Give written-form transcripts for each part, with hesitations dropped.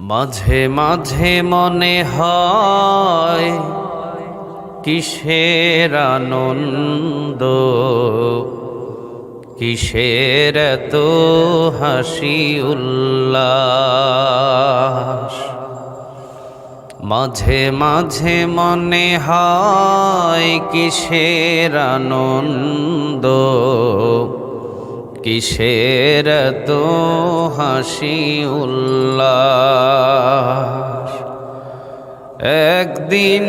মাঝে মাঝে মনে হয় কিসের আনন্দ, কিসের এত হাসি উল্লাস। মাঝে মাঝে মনে হয় কিসের আনন্দ, কিসের এত হাসি উল্লাস। একদিন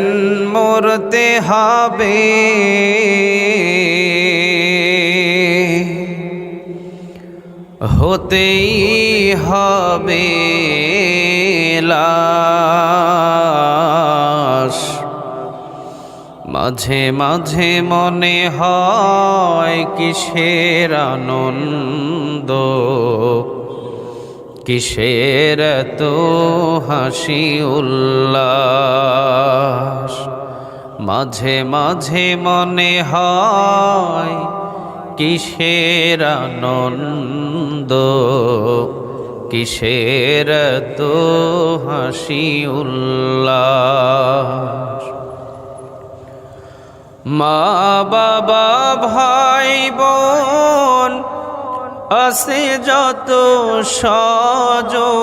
মরতে হবে, হতেই হবে লাশ। মাঝে মাঝে মনে হয় কিসের আনন্দ, কিসের এত হাসি উল্লাস। মাঝে মাঝে মনে হয় কিসের আনন্দ, কিসের এত হাসি উল্লাস। মা বাবা ভাই বোন আছে যত স্বজন,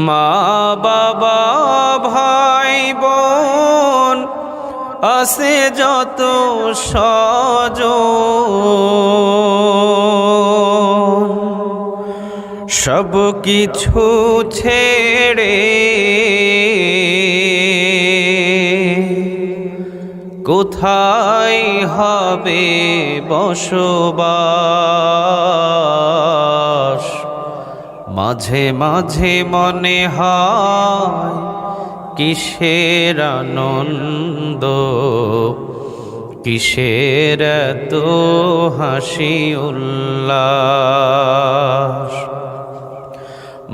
মা বাবা ভাই বোন আছে যত স্বজন, সব কিছু ছেড়ে কোথায় হবে বসবাস। মাঝে মাঝে মনে হয় কিসের আনন্দ, কিসের এত হাসি উল্লাস।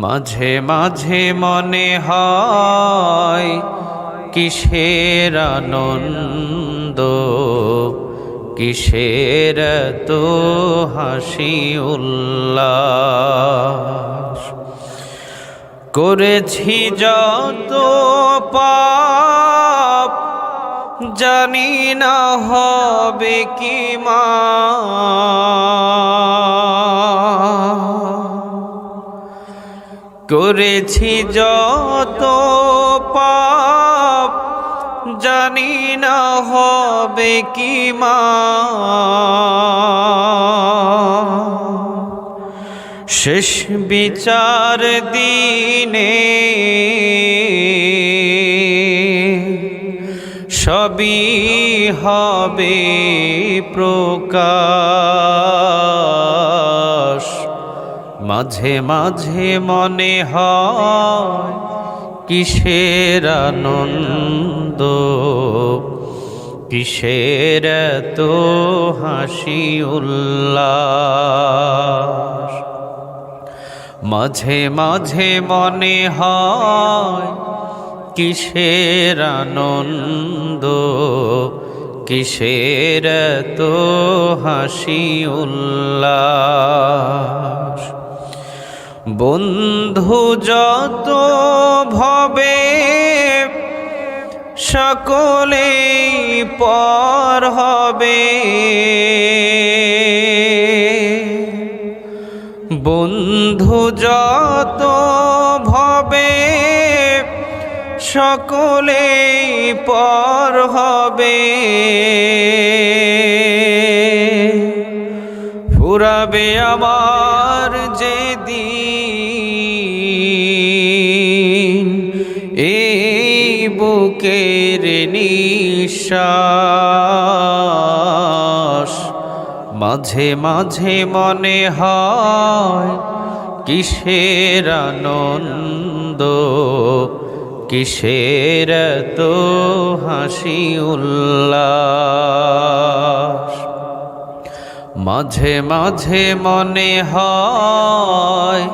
মাঝে মাঝে মনে হয় কিসের আনন্দ, কিসের এত হাসি উল্লাস। করেছি যত পাপ জানি না হবে কি মা, করেছি যত পাপ জানি না হবে কি মা। শেষ বিচার দিনে সবই হবে প্রকাশ। মাঝে মাঝে মনে হয় কিসের আনন্দ, কিসের এত হাসি উল্লাস। মাঝে মাঝে মনে হয় কিসের আনন্দ, কিসের এত হাসি উল্লাস। বন্ধু যত ভবে সকলেই পর হবে, বন্ধু যত ভবে সকলেই পর হবে। ফুরাবে আমার যেদিন এই বুকের নিঃশ্বাস। মাঝে মাঝে মনে হয় কিসের আনন্দ, কিসের এত হাসি উল্লাস। মাঝে মাঝে মনে হয়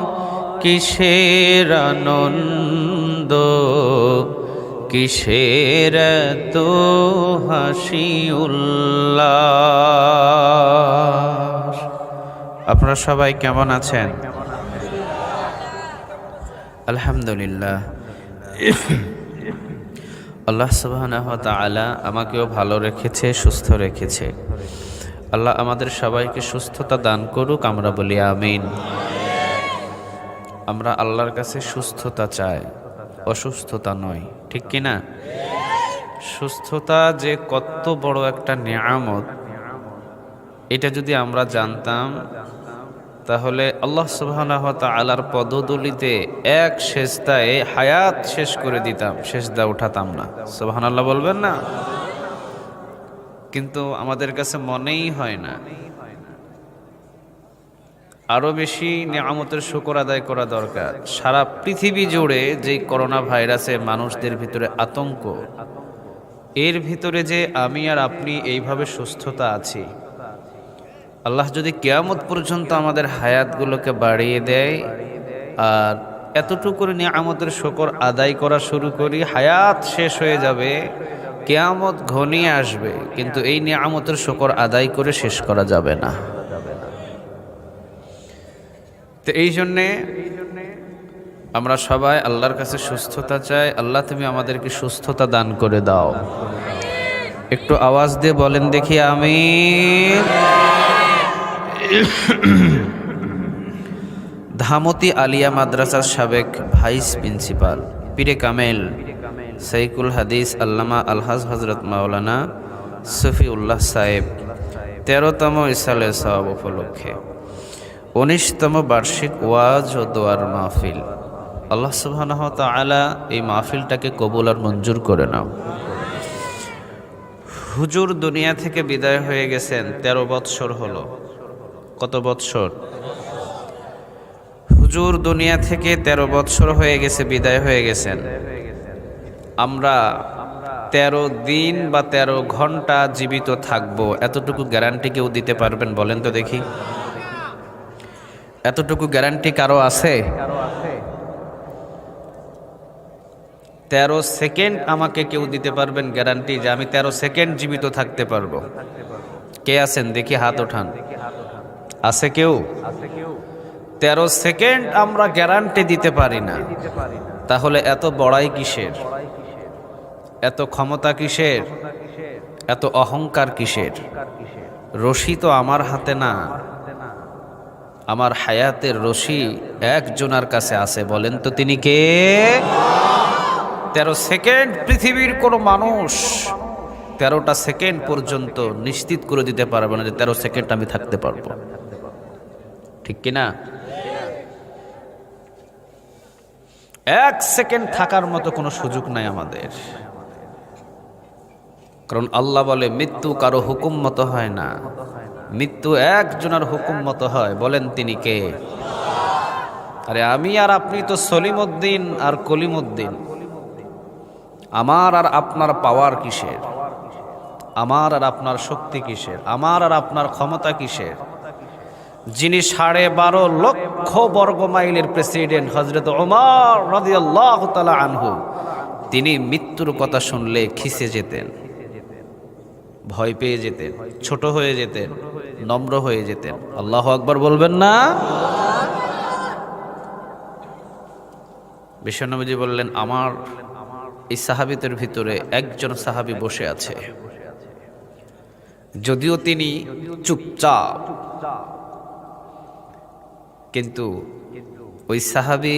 কিসের আনন্দ, কিসের এত হাসি উল্লাস। আপনারা সবাই কেমন আছেন? আলহামদুলিল্লাহ। আল্লাহ সুবহানাহু ওয়া তাআলা আমাকেও ভালো রেখেছে, সুস্থ রেখেছে। আল্লাহ আমাদের সবাইকে সুস্থতা দান করুক, আমরা বলি আমিন। আমরা আল্লাহর কাছে সুস্থতা চাই, অসুস্থতা নয়, ঠিক কি না? সুস্থতা যে কত বড় একটা নিয়ামত, এটা যদি আমরা জানতাম তাহলে আল্লাহ সুবহানাহু ওয়া তাআলার পদধূলিতে এক সেজদায় হায়াত শেষ করে দিতাম, সেজদা উঠাতাম না। সুবহানাল্লাহ বলবেন না? কিন্তু আমাদের কাছে মনেই হয় না। আরো বেশি নিয়ামতের শুকর আদায় করা দরকার। সারা পৃথিবী জুড়ে যে করোনা ভাইরাসে মানুষদের ভিতরে আতঙ্ক, এর ভিতরে যে আমি আর আপনি এইভাবে সুস্থতা আছি, আল্লাহ যদি কিয়ামত পর্যন্ত আমাদের হায়াতগুলোকে বাড়িয়ে দেয় আর এতটুকু নিয়ামতের শুকর আদায় করা শুরু করি, হায়াত শেষ হয়ে যাবে, কিয়ামত ঘনিয়ে আসবে, কিন্তু এই নিয়ামতের শুকর আদায় করে শেষ করা যাবে না। তো এই জন্যে আমরা সবাই আল্লাহর কাছে সুস্থতা চাই। আল্লাহ তুমি আমাদেরকে সুস্থতা দান করে দাও। একটু আওয়াজ দিয়ে বলেন দেখি আমিন। ধামতি আলিয়া মাদ্রাসার সাবেক ভাইস প্রিন্সিপাল পীরে কামেল সাইকুল হাদিস আল্লামা আলহাজ হজরত মাওলানা সফিউল্লাহ সাহেব 13তম ইসালে সওয়াব উপলক্ষে 19তম বার্ষিক ওয়াজ ও দোয়ার মাহফিল, আল্লাহ সুবহানাহু ওয়া তাআলা এই মাহফিলটাকে কবুল আর মঞ্জুর করে নাও। হুজুর দুনিয়া থেকে বিদায় হয়ে গেছেন 13 বৎসর হলো। কত বৎসর? হুজুর দুনিয়া থেকে 13 বৎসর হয়ে গেছে, বিদায় হয়ে গেছেন। আমরা 13 দিন বা 13 ঘন্টা জীবিত থাকবো, এতটুকু গ্যারান্টি কেউ দিতে পারবেন? বলেন তো দেখি, এতটুকু গ্যারান্টি কারো আছে? 13 সেকেন্ড আমাকে কেউ দিতে পারবেন গ্যারান্টি যে আমি 13 সেকেন্ড জীবিত থাকতে পারবো? কে আছেন দেখি, হাত ওঠান। আছে কেউ? 13 সেকেন্ড আমরা গ্যারান্টি দিতে পারি না, তাহলে এত বড়াই কিসের? এত ক্ষমতা কিসের? এত অহংকার কিসের? রশি তো আমার হাতে না, আমার হায়াতের রশি একজনের কাছে আছে। বলেন তো তিনি কে? 13 সেকেন্ড পৃথিবীর কোনো মানুষ 13টা সেকেন্ড পর্যন্ত নিশ্চিত করে দিতে পারবে না যে 13 সেকেন্ড আমি থাকতে পারবো, ঠিক কিনা? 1 সেকেন্ড থাকার মতো কোনো সুযোগ নাই আমাদের, কারণ আল্লাহ বলে মৃত্যু কারো হুকুম মতো হয় না, মৃত্যু একজনের হুকুম মতো হয়। বলেন তিনি কে? আরে আমি আর আপনি তো সলিমউদ্দিন আর কলিমউদ্দিন। আমার আর আপনার পাওয়ার কিসের? আমার আর আপনার শক্তি কিসের? আমার আর আপনার ক্ষমতা কিসের? যিনি 12.5 লক্ষ বর্গ মাইলের প্রেসিডেন্ট হযরত ওমর রাদিয়াল্লাহু তাআলা আনহু, তিনি মৃত্যুর কথা শুনলে খিসে যেতেন, ভয় পেয়ে যেতেন, ছোট হয়ে যেতেন, নম্র হয়ে যেতেন। আল্লাহু আকবার বলবেন না? বিশ্বনবীজি বললেন, আমার এই সাহাবীদের ভিতরে একজন সাহাবী বসে আছে, যদিও তিনি চুপচাপ, কিন্তু ওই সাহাবী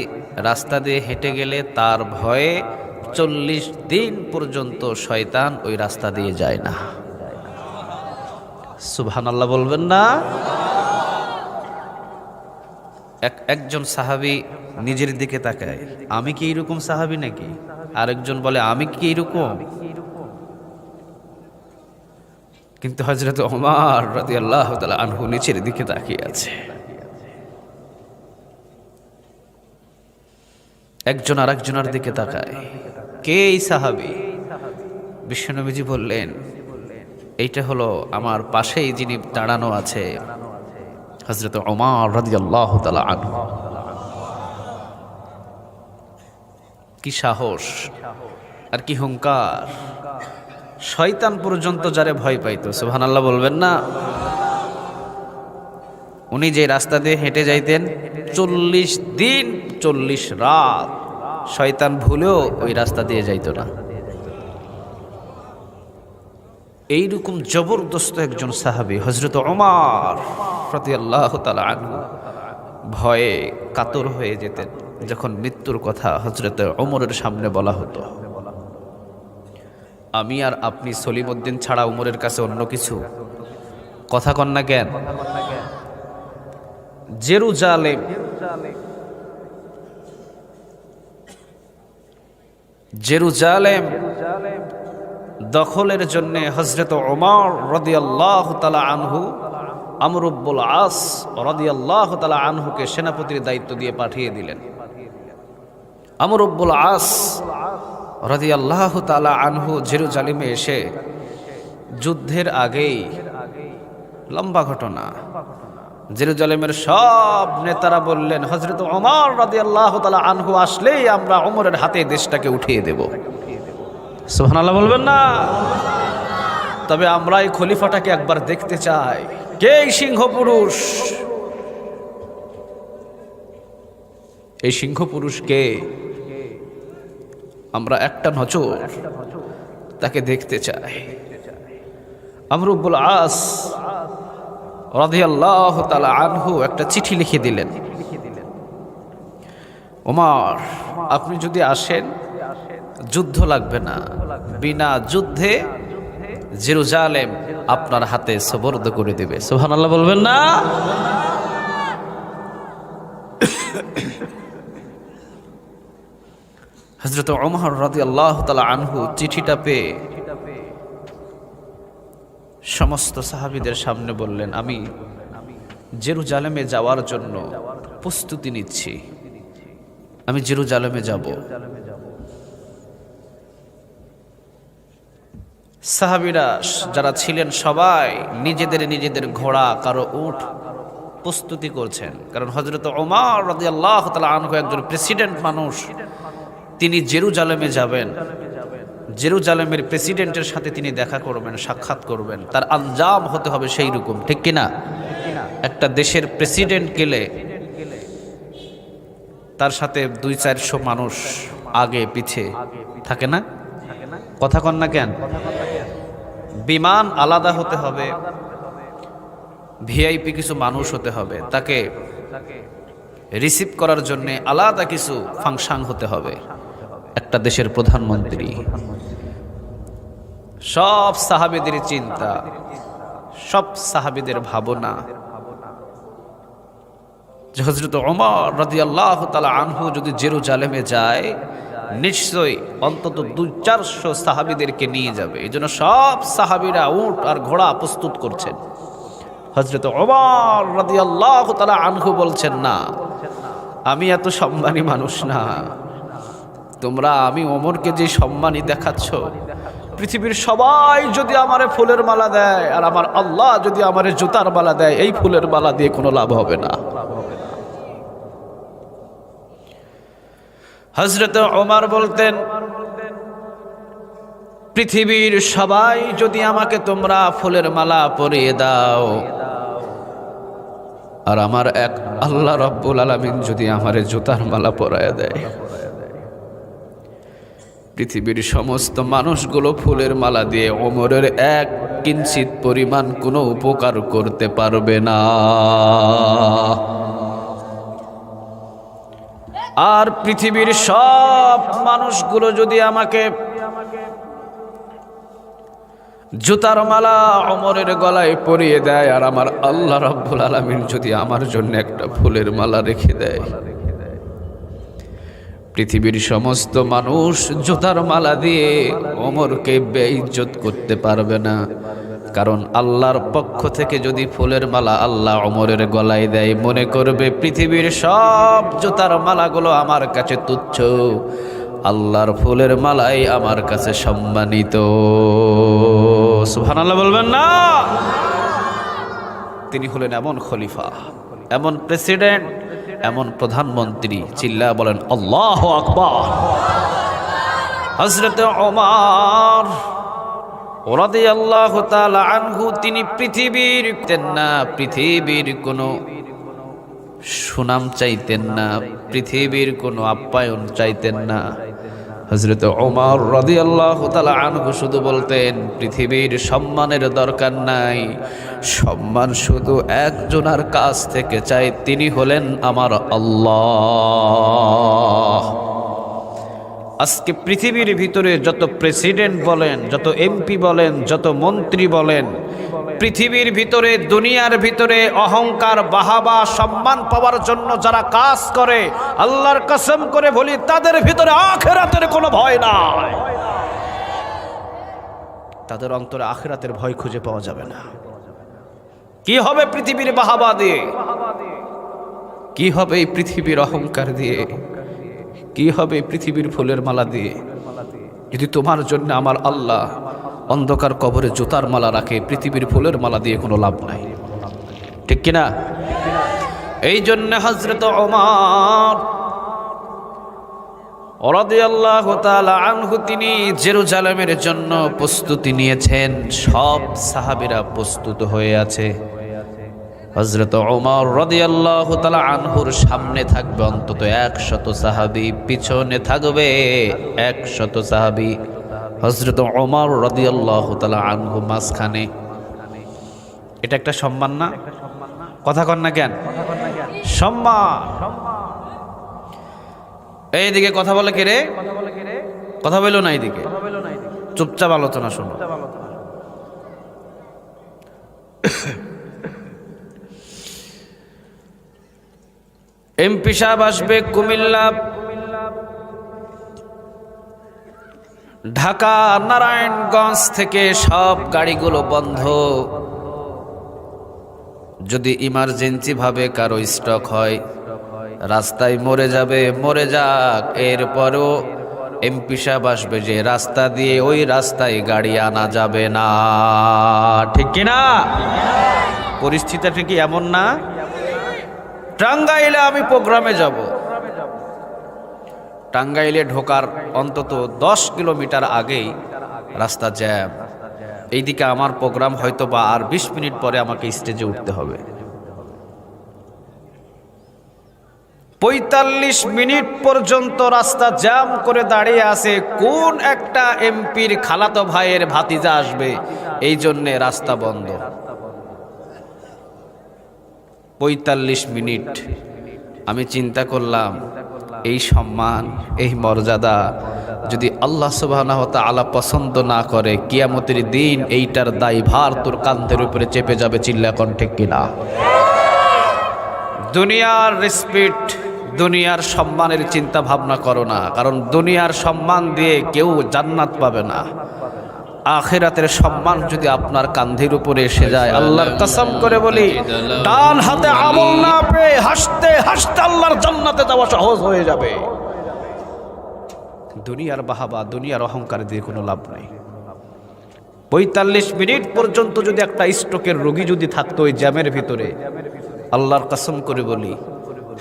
রাস্তা দিয়ে হেঁটে গেলে তার ভয়ে 40 দিন পর্যন্ত শয়তান ওই রাস্তা দিয়ে যায় না। সুবহানাল্লাহ বলবেন না? একজন সাহাবী নিজের দিকে তাকায়, আমি কি এরকম সাহাবী নাকি? আরেকজন বলে, আমি কি এরকম? কিন্তু হযরত ওমর রাদিয়াল্লাহু তাআলা আনহু নিচের দিকে তাকিয়ে আছে। একজন আরেকজনের দিকে তাকায়, কে এই সাহাবী? বিশ্বনবীজি বললেন, এইটা হলো আমার পাশেই যিনি দাঁড়ানো আছে, হযরত ওমর রাদিয়াল্লাহু তাআলা আনহু। কি সাহস আর কি হুঙ্কার! শয়তান পর্যন্ত যারে ভয় পাইতো, সুবহানাল্লাহ বলবেন না? উনি যে রাস্তা দিয়ে হেঁটে যাইতেন 40 দিন 40 রাত শয়তান ভুলেও ওই রাস্তা দিয়ে যাইত না। এইরকম জবরদস্ত একজন সাহাবী হযরত ওমর রাদিয়াল্লাহু তাআলা আনহু ভয়ে কাতর হয়ে যেতেন যখন মৃত্যুর কথা হযরত ওমরের সামনে বলা হতো। আমি আর আপনি সলিমউদ্দিন ছাড়া ওমরের কাছে অন্য কিছু কথা কন না কেন? জেরুজালেম জেরুজালেম দখলের জন্য হযরত ওমর রাদিয়াল্লাহু তাআলা আনহু আমর ইবনুল আস রাদিয়াল্লাহু তাআলা আনহুকে সেনাপতির দায়িত্ব দিয়ে পাঠিয়ে দিলেন। আমর ইবনুল আস রাদিয়াল্লাহু তাআলা আনহু জেরুজালেমে এসে যুদ্ধের আগেই, লম্বা ঘটনা, জেরুজালেমের সব নেতারা বললেন হযরত ওমর রাদিয়াল্লাহু তাআলা আনহু আসলেই আমরা ওমরের হাতে দেশটাকে উঠিয়ে দেব। সুবহানাল্লাহ বলবেন না? তবে আমরা এই খলিফাটাকে একবার দেখতে চাই, কে এই সিংহ পুরুষ? এই সিংহ পুরুষকে আমরা একটা নজর তাকে দেখতে চাই। আমর ইবনুল আস রাদিয়াল্লাহু তাআলা আনহু একটা চিঠি লিখে দিলেন, ওমর আপনি যদি আসেন যুদ্ধ লাগবে না, বিনা যুদ্ধে জেরুজালেম আপনার হাতে সুপর্দ করে দেবে। সুবহানাল্লাহ বলবেন না? হযরত ওমর রাদিয়াল্লাহু তাআলা আনহু চিঠিটা পেয়ে সমস্ত সাহাবীদের সামনে বললেন, আমি জেরুজালেমে যাওয়ার জন্য প্রস্তুতি নিচ্ছি, আমি জেরুজালেমে যাব। সাহাবীরা যারা ছিলেন সবাই নিজেদের ঘোড়া, কারো উট প্রস্তুতি করছেন, কারণ হযরত ওমর রাদিয়াল্লাহু তাআলা আনহু একজন প্রেসিডেন্ট মানুষ, তিনি জেরুজালেমে যাবেন, জেরুজালেমের প্রেসিডেন্টের সাথে তিনি দেখা করবেন, সাক্ষাৎ করবেন, তার আঞ্জাম হতে হবে সেই রকম, ঠিক কিনা? একটা দেশের প্রেসিডেন্ট গেলে তার সাথে 200-400 মানুষ আগে পিছে থাকে না? কথা কন না কেন? বিমান আলাদা হতে হবে, ভিআইপি কিছু মানুষ হতে হবে, তাকে রিসিভ করার জন্য আলাদা কিছু ফাংশন হতে হবে। একটা দেশের প্রধানমন্ত্রী, সব সাহাবীদের চিন্তা, সব সাহাবীদের ভাবনা যে হযরত ওমর রাদিয়াল্লাহু তাআলা আনহু যদি জেরুজালেমে যায় নিশ্চয়ই অন্তত 200-400 সাহাবীদেরকে নিয়ে যাবে। এই জন্য সব সাহাবীরা উট আর ঘোড়া প্রস্তুত করছেন। হযরত ওমর রাদিয়াল্লাহু তাআলা আনহু বলছেন, না, আমি এত সম্মানী মানুষ না, তোমরা আমি ওমরকে যে সম্মানী দেখাচ্ছ, পৃথিবীর সবাই যদি আমারে ফুলের মালা দেয় আর আমার আল্লাহ যদি আমারে জুতার মালা দেয়, এই ফুলের মালা দিয়ে কোনো লাভ হবে না। হযরত ওমর বলতেন, পৃথিবীর সবাই যদি আমাকে তোমরা ফুলের মালা পরিয়ে দাও আর আমার এক আল্লাহ রাব্বুল আলামিন যদি আমারে জুতার মালা পরায় দেয়, পৃথিবীর সমস্ত মানুষগুলো ফুলের মালা দিয়ে ওমরের এক কিঞ্চিত পরিমাণ কোনো উপকার করতে পারবে না। আর পৃথিবীর সব মানুষগুলো যদি আমাকে জুতার মালা ওমরের গলায় পরিয়ে দেয় আর আমার আল্লাহ রাব্বুল আলামিন যদি আমার জন্য একটা ফুলের মালা রেখে দেয়, পৃথিবীর সমস্ত মানুষ জুতার মালা দিয়ে ওমরকে বেইজ্জত করতে পারবে না। কারণ আল্লাহর পক্ষ থেকে যদি ফুলের মালা আল্লাহ ওমরের গলায় দেয়, মনে করবে পৃথিবীর সব জুতার মালাগুলো আমার কাছে তুচ্ছ, আল্লাহর ফুলের মালাই আমার কাছে সম্মানিত। সুবহানাল্লাহ বলবেন না? তিনি হলেন এমন খলিফা, এমন প্রেসিডেন্ট, এমন প্রধানমন্ত্রী, চিল্লা বলেন আল্লাহু আকবার। হযরত ওমর রাদিয়াল্লাহু তাআলা আনহু তিনি পৃথিবীর কোনো সুনাম চাইতেন না, পৃথিবীর কোনো আপ্যায়ন চাইতেন না। হযরত ওমর রাদিয়াল্লাহু তাআলা আনহু শুধু বলতেন, পৃথিবীর সম্মানের দরকার নাই, সম্মান শুধু একজনের কাছ থেকে চাই, তিনি হলেন আমার আল্লাহ। আজকে পৃথিবীর ভিতরে যত প্রেসিডেন্ট বলেন, যত এমপি বলেন, যত মন্ত্রী বলেন, পৃথিবীর ভিতরে দুনিয়ার ভিতরে অহংকার বাহাবা সম্মান পাওয়ার জন্য যারা কাজ করে, আল্লাহর কসম করে বলি তাদের ভিতরে আখিরাতের কোনো ভয় নাই। তাদের অন্তরে আখিরাতের ভয় খুঁজে পাওয়া যাবে না। কি হবে পৃথিবীর বাহাবা দিয়ে? কি হবে এই পৃথিবীর অহংকার দিয়ে? কি হবে পৃথিবীর ফুলের মালা দিয়ে? যদি তোমার জন্য আমার আল্লাহ অন্ধকার কবরে জুতার মালা রাখে, পৃথিবীর ফুলের মালা দিয়ে কোনো লাভ নাই, ঠিক কিনা? এই জন্য হযরত ওমর রাদিয়াল্লাহু তাআলা আনহু তিনি জেরুজালেমের জন্য প্রস্তুতি নিয়েছেন। সব সাহাবীরা প্রস্তুত হয়ে আছে। হযরত ওমর রাদিয়াল্লাহু তাআলা আনহুর সামনে থাকবে অন্তত 100 সাহাবী, পিছনে থাকবে 100 সাহাবী। হযরত ওমর রাদিয়াল্লাহু তাআলা আনহু মাঝখানে। এটা একটা সম্মান না? কথা কন না কেন? সম্মান। এইদিকে কথা বলে কে রে? কথা বলো না, এইদিকে চুপচাপ আলোচনা শোনো। এমপি সাহেব আসবে কুমিল্লা, ঢাকা, নারায়ণগঞ্জ থেকে সব গাড়িগুলো বন্ধ। যদি ইমার্জেন্সি ভাবে কারো স্ট্রোক হয়, রাস্তায় মরে যাবে, মরে যাক, এরপরও এমপি সাহেব আসবে যে রাস্তা দিয়ে, ওই রাস্তায় গাড়ি আনা যাবে না, ঠিক কিনা? পরিস্থিতিটা কি এমন না? টাঙ্গাইলে আমি প্রোগ্রামে যাব, টাঙ্গাইলে ঢোকার অন্তত 10 কিলোমিটার আগেই রাস্তা জ্যাম। এইদিকে আমার প্রোগ্রাম হয়তো বা আর 20 মিনিট পরে আমাকে স্টেজে উঠতে হবে। 45 মিনিট পর্যন্ত রাস্তা জ্যাম করে দাঁড়িয়ে আছে। কোন একটা এমপির খালাতো ভাইয়ের ভাতিজা আসবে, এই জন্যে রাস্তা বন্ধ। 45 মিনিট। আমি চিন্তা করলাম, এই সম্মান, এই মর্যাদা যদি আল্লাহ সুবহানাহু ওয়া তাআলা পছন্দ না করে, কিয়ামতের দিন এইটার দায়ভার তোর কাঁধের উপরে চেপে যাবে। চিল্লা কোন ঠিক কিনা? দুনিয়ার রেসপেক্ট, দুনিয়ার সম্মানের চিন্তা ভাবনা করো না, কারণ দুনিয়ার সম্মান দিয়ে কেউ জান্নাত পাবে না। আখিরাতের সম্মান যদি আপনার কাঁধের উপরে এসে যায়, আল্লাহর কসম করে বলি, ডান হাতে আমল না পেয়ে হাসতে হাসতে আল্লাহর জান্নাতে যাওয়া সহজ হয়ে যাবে। দুনিয়ার বাহাবা, দুনিয়ার অহংকার দিয়ে কোনো লাভ নাই। 45 মিনিট পর্যন্ত যদি একটা স্ট্রোকের রোগী যদি থাকতো ওই জ্যামের ভিতরে, আল্লাহর কসম করে বলি,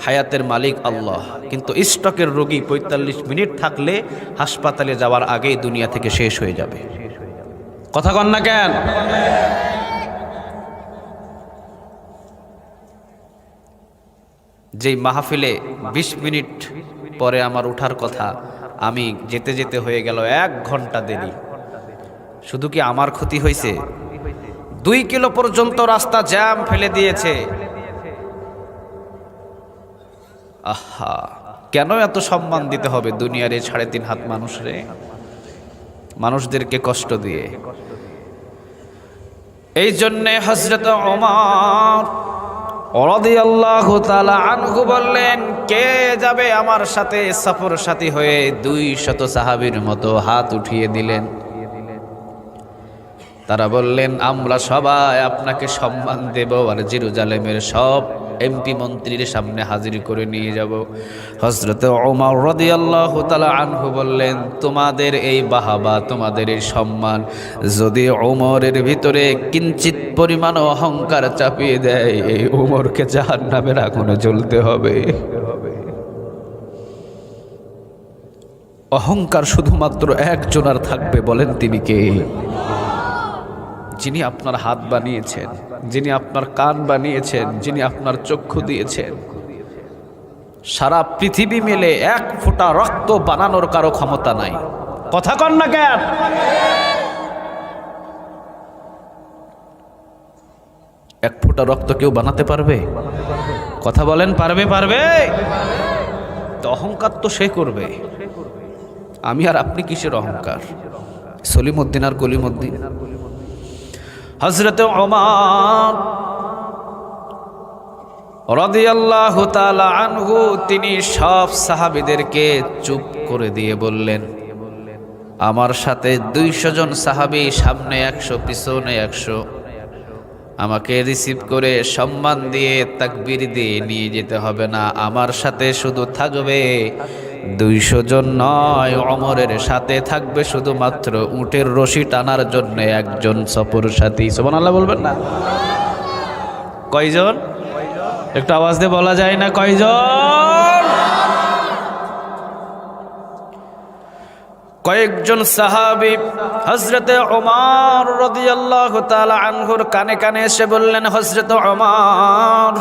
হায়াতের মালিক আল্লাহ, কিন্তু স্ট্রোকের রোগী 45 মিনিট থাকলে হাসপাতালে যাওয়ার আগেই দুনিয়া থেকে শেষ হয়ে যাবে। কথা কন না কেন? যেই মাহফিলে 20 মিনিট পরে আমার উঠার কথা, আমি যেতে যেতে হয়ে গেল 1 ঘন্টা দেরি। শুধু কি আমার ক্ষতি হয়েছে? 2 কিলো পর্যন্ত রাস্তা জ্যাম ফেলে দিয়েছে। আহা, কেন এত সম্মান দিতে হবে দুনিয়ার এই 3.5 হাত মানুষরে, মানুষদেরকে কষ্ট দিয়ে? এই জন্যে হযরত ওমর রাদিয়াল্লাহু তাআলা আনহু বললেন, কে যাবে আমার সাথে সফর সাথী হয়ে? 200 সাহাবীর মতো হাত উঠিয়ে দিলেন। তারা বললেন, আমরা সবাই আপনাকে সম্মান দেব আর জেরুজালেমের সব এমপি মন্ত্রীর সামনে হাজির করে নিয়ে যাব। হযরত ওমর রাদিয়াল্লাহু তাআলা আনহু বললেন, তোমাদের এই বাহাবা, তোমাদের এই সম্মান যদি ওমরের ভিতরে কিঞ্চিত পরিমাণ অহংকার চাপিয়ে দেয়, এই ওমরকে জাহান্নামের আগুনে জ্বলতে হবে। অহংকার শুধুমাত্র একজনের থাকবে, বলেন তিনি কে? যিনি আপনার হাত বানিয়েছেন, যিনি আপনার কান বানিয়েছেন, যিনি আপনার চক্ষু দিয়েছেন, সারা পৃথিবী মিলে এক ফোঁটা রক্ত বানানোর কারো ক্ষমতা নাই। কথা কন না কেন? এক ফোঁটা রক্ত কেউ বানাতে পারবে? কথা বলেন, পারবে? পারবে? তো অহংকার তো সে করবে। আমি আর আপনি কিসের অহংকার? সলিমউদ্দিন আর কলিমউদ্দিন। হযরতে ওমর রাদিয়াল্লাহু তাআলা আনহু তিনি সব সাহাবীদেরকে চুপ করে দিয়ে বললেন, আমার সাথে 200 জন সাহাবী, সামনে 100 পিছনে 100, আমাকে রিসিভ করে সম্মান দিয়ে তাকবীর দিয়ে নিয়ে যেতে হবে না। আমার সাথে শুধু থাকবে 200 জন নয়, ওমরের সাথে থাকবে শুধুমাত্র উটের রশি টানার জন্য একজন সফর সাথী। সুবহানাল্লাহ বলবেন না? কয়জন? একটু আওয়াজ দিয়ে বলা যায় না কয়জন? কয়েকজন সাহাবী হযরতে ওমর রাদিয়াল্লাহু তাআলা আনহুর কানে কানে এসে বললেন, হযরতে ওমর,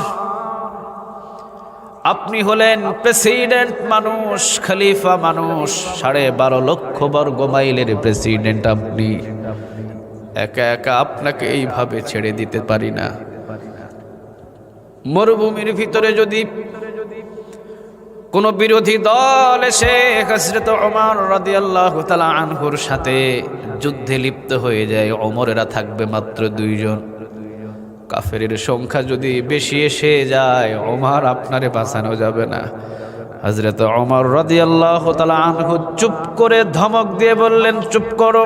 আপনি হলেন প্রেসিডেন্ট মানুষ, খলিফা মানুষ, 12.5 লক্ষ বর্গ মাইলের প্রেসিডেন্ট আপনি। একা একা আপনাকে এইভাবে ছেড়ে দিতে পারি না। মরুভূমির ভিতরে যদি কোন বিরোধী দল এসে হযরত ওমর রাদিয়াল্লাহু তাআলা আনহুর সাথে যুদ্ধে লিপ্ত হয়ে যায়, ওমরেরা থাকবে মাত্র 2 জন। কাফেরের সংখ্যা যদি বেশি এসে যায়, ওমর আপনারে বাঁচানো যাবে না। হযরত ওমর রাদিয়াল্লাহু তাআলা আনহু চুপ করে ধমক দিয়ে বললেন, চুপ করো।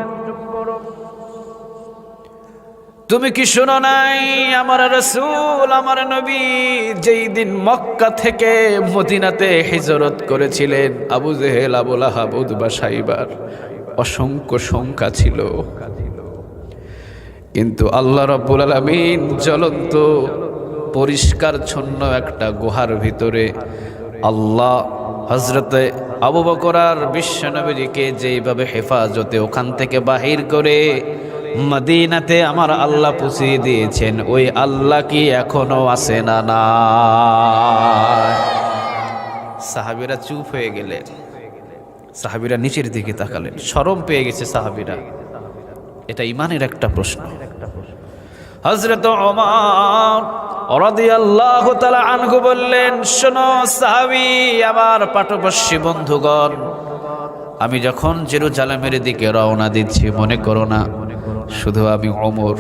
তুমি কি শোনো নাই আমার রাসূল, আমার নবী যেই দিন মক্কা থেকে মদিনাতে হিজরত করেছিলেন, আবু জেহেল, আবু লাহাব, উতবা, সাইবার অসংখ্য সংখ্যা ছিল, কিন্তু আল্লাহ রাব্বুল আলামিন জ্বলন্ত পরিষ্কার ছন্ন একটা গুহার ভিতরে আল্লাহ হযরতে আবু বকর আর বিশ্বনবীকে যেইভাবে হেফাজতে ওখান থেকে বাহির করে মদিনাতে আমার আল্লাহ পৌঁছিয়ে দিয়েছেন, ওই আল্লাহ কি এখনো আছে না? না। সাহাবীরা চুপ হয়ে গেলেন, সাহাবীরা নিচের দিকে তাকালেন, শরম পেয়ে গেছে সাহাবীরা। এটা ইমানের একটা প্রশ্ন। হযরত ওমর রাদিয়াল্লাহু তাআলা আনহু বললেন, শোনো সাহাবী, আমার পাঠবর্ষী বন্ধুগণ, আমি যখন জেরুজালেমের দিকে রওনা দিচ্ছি, মনে করো না শুধু আমি ওমর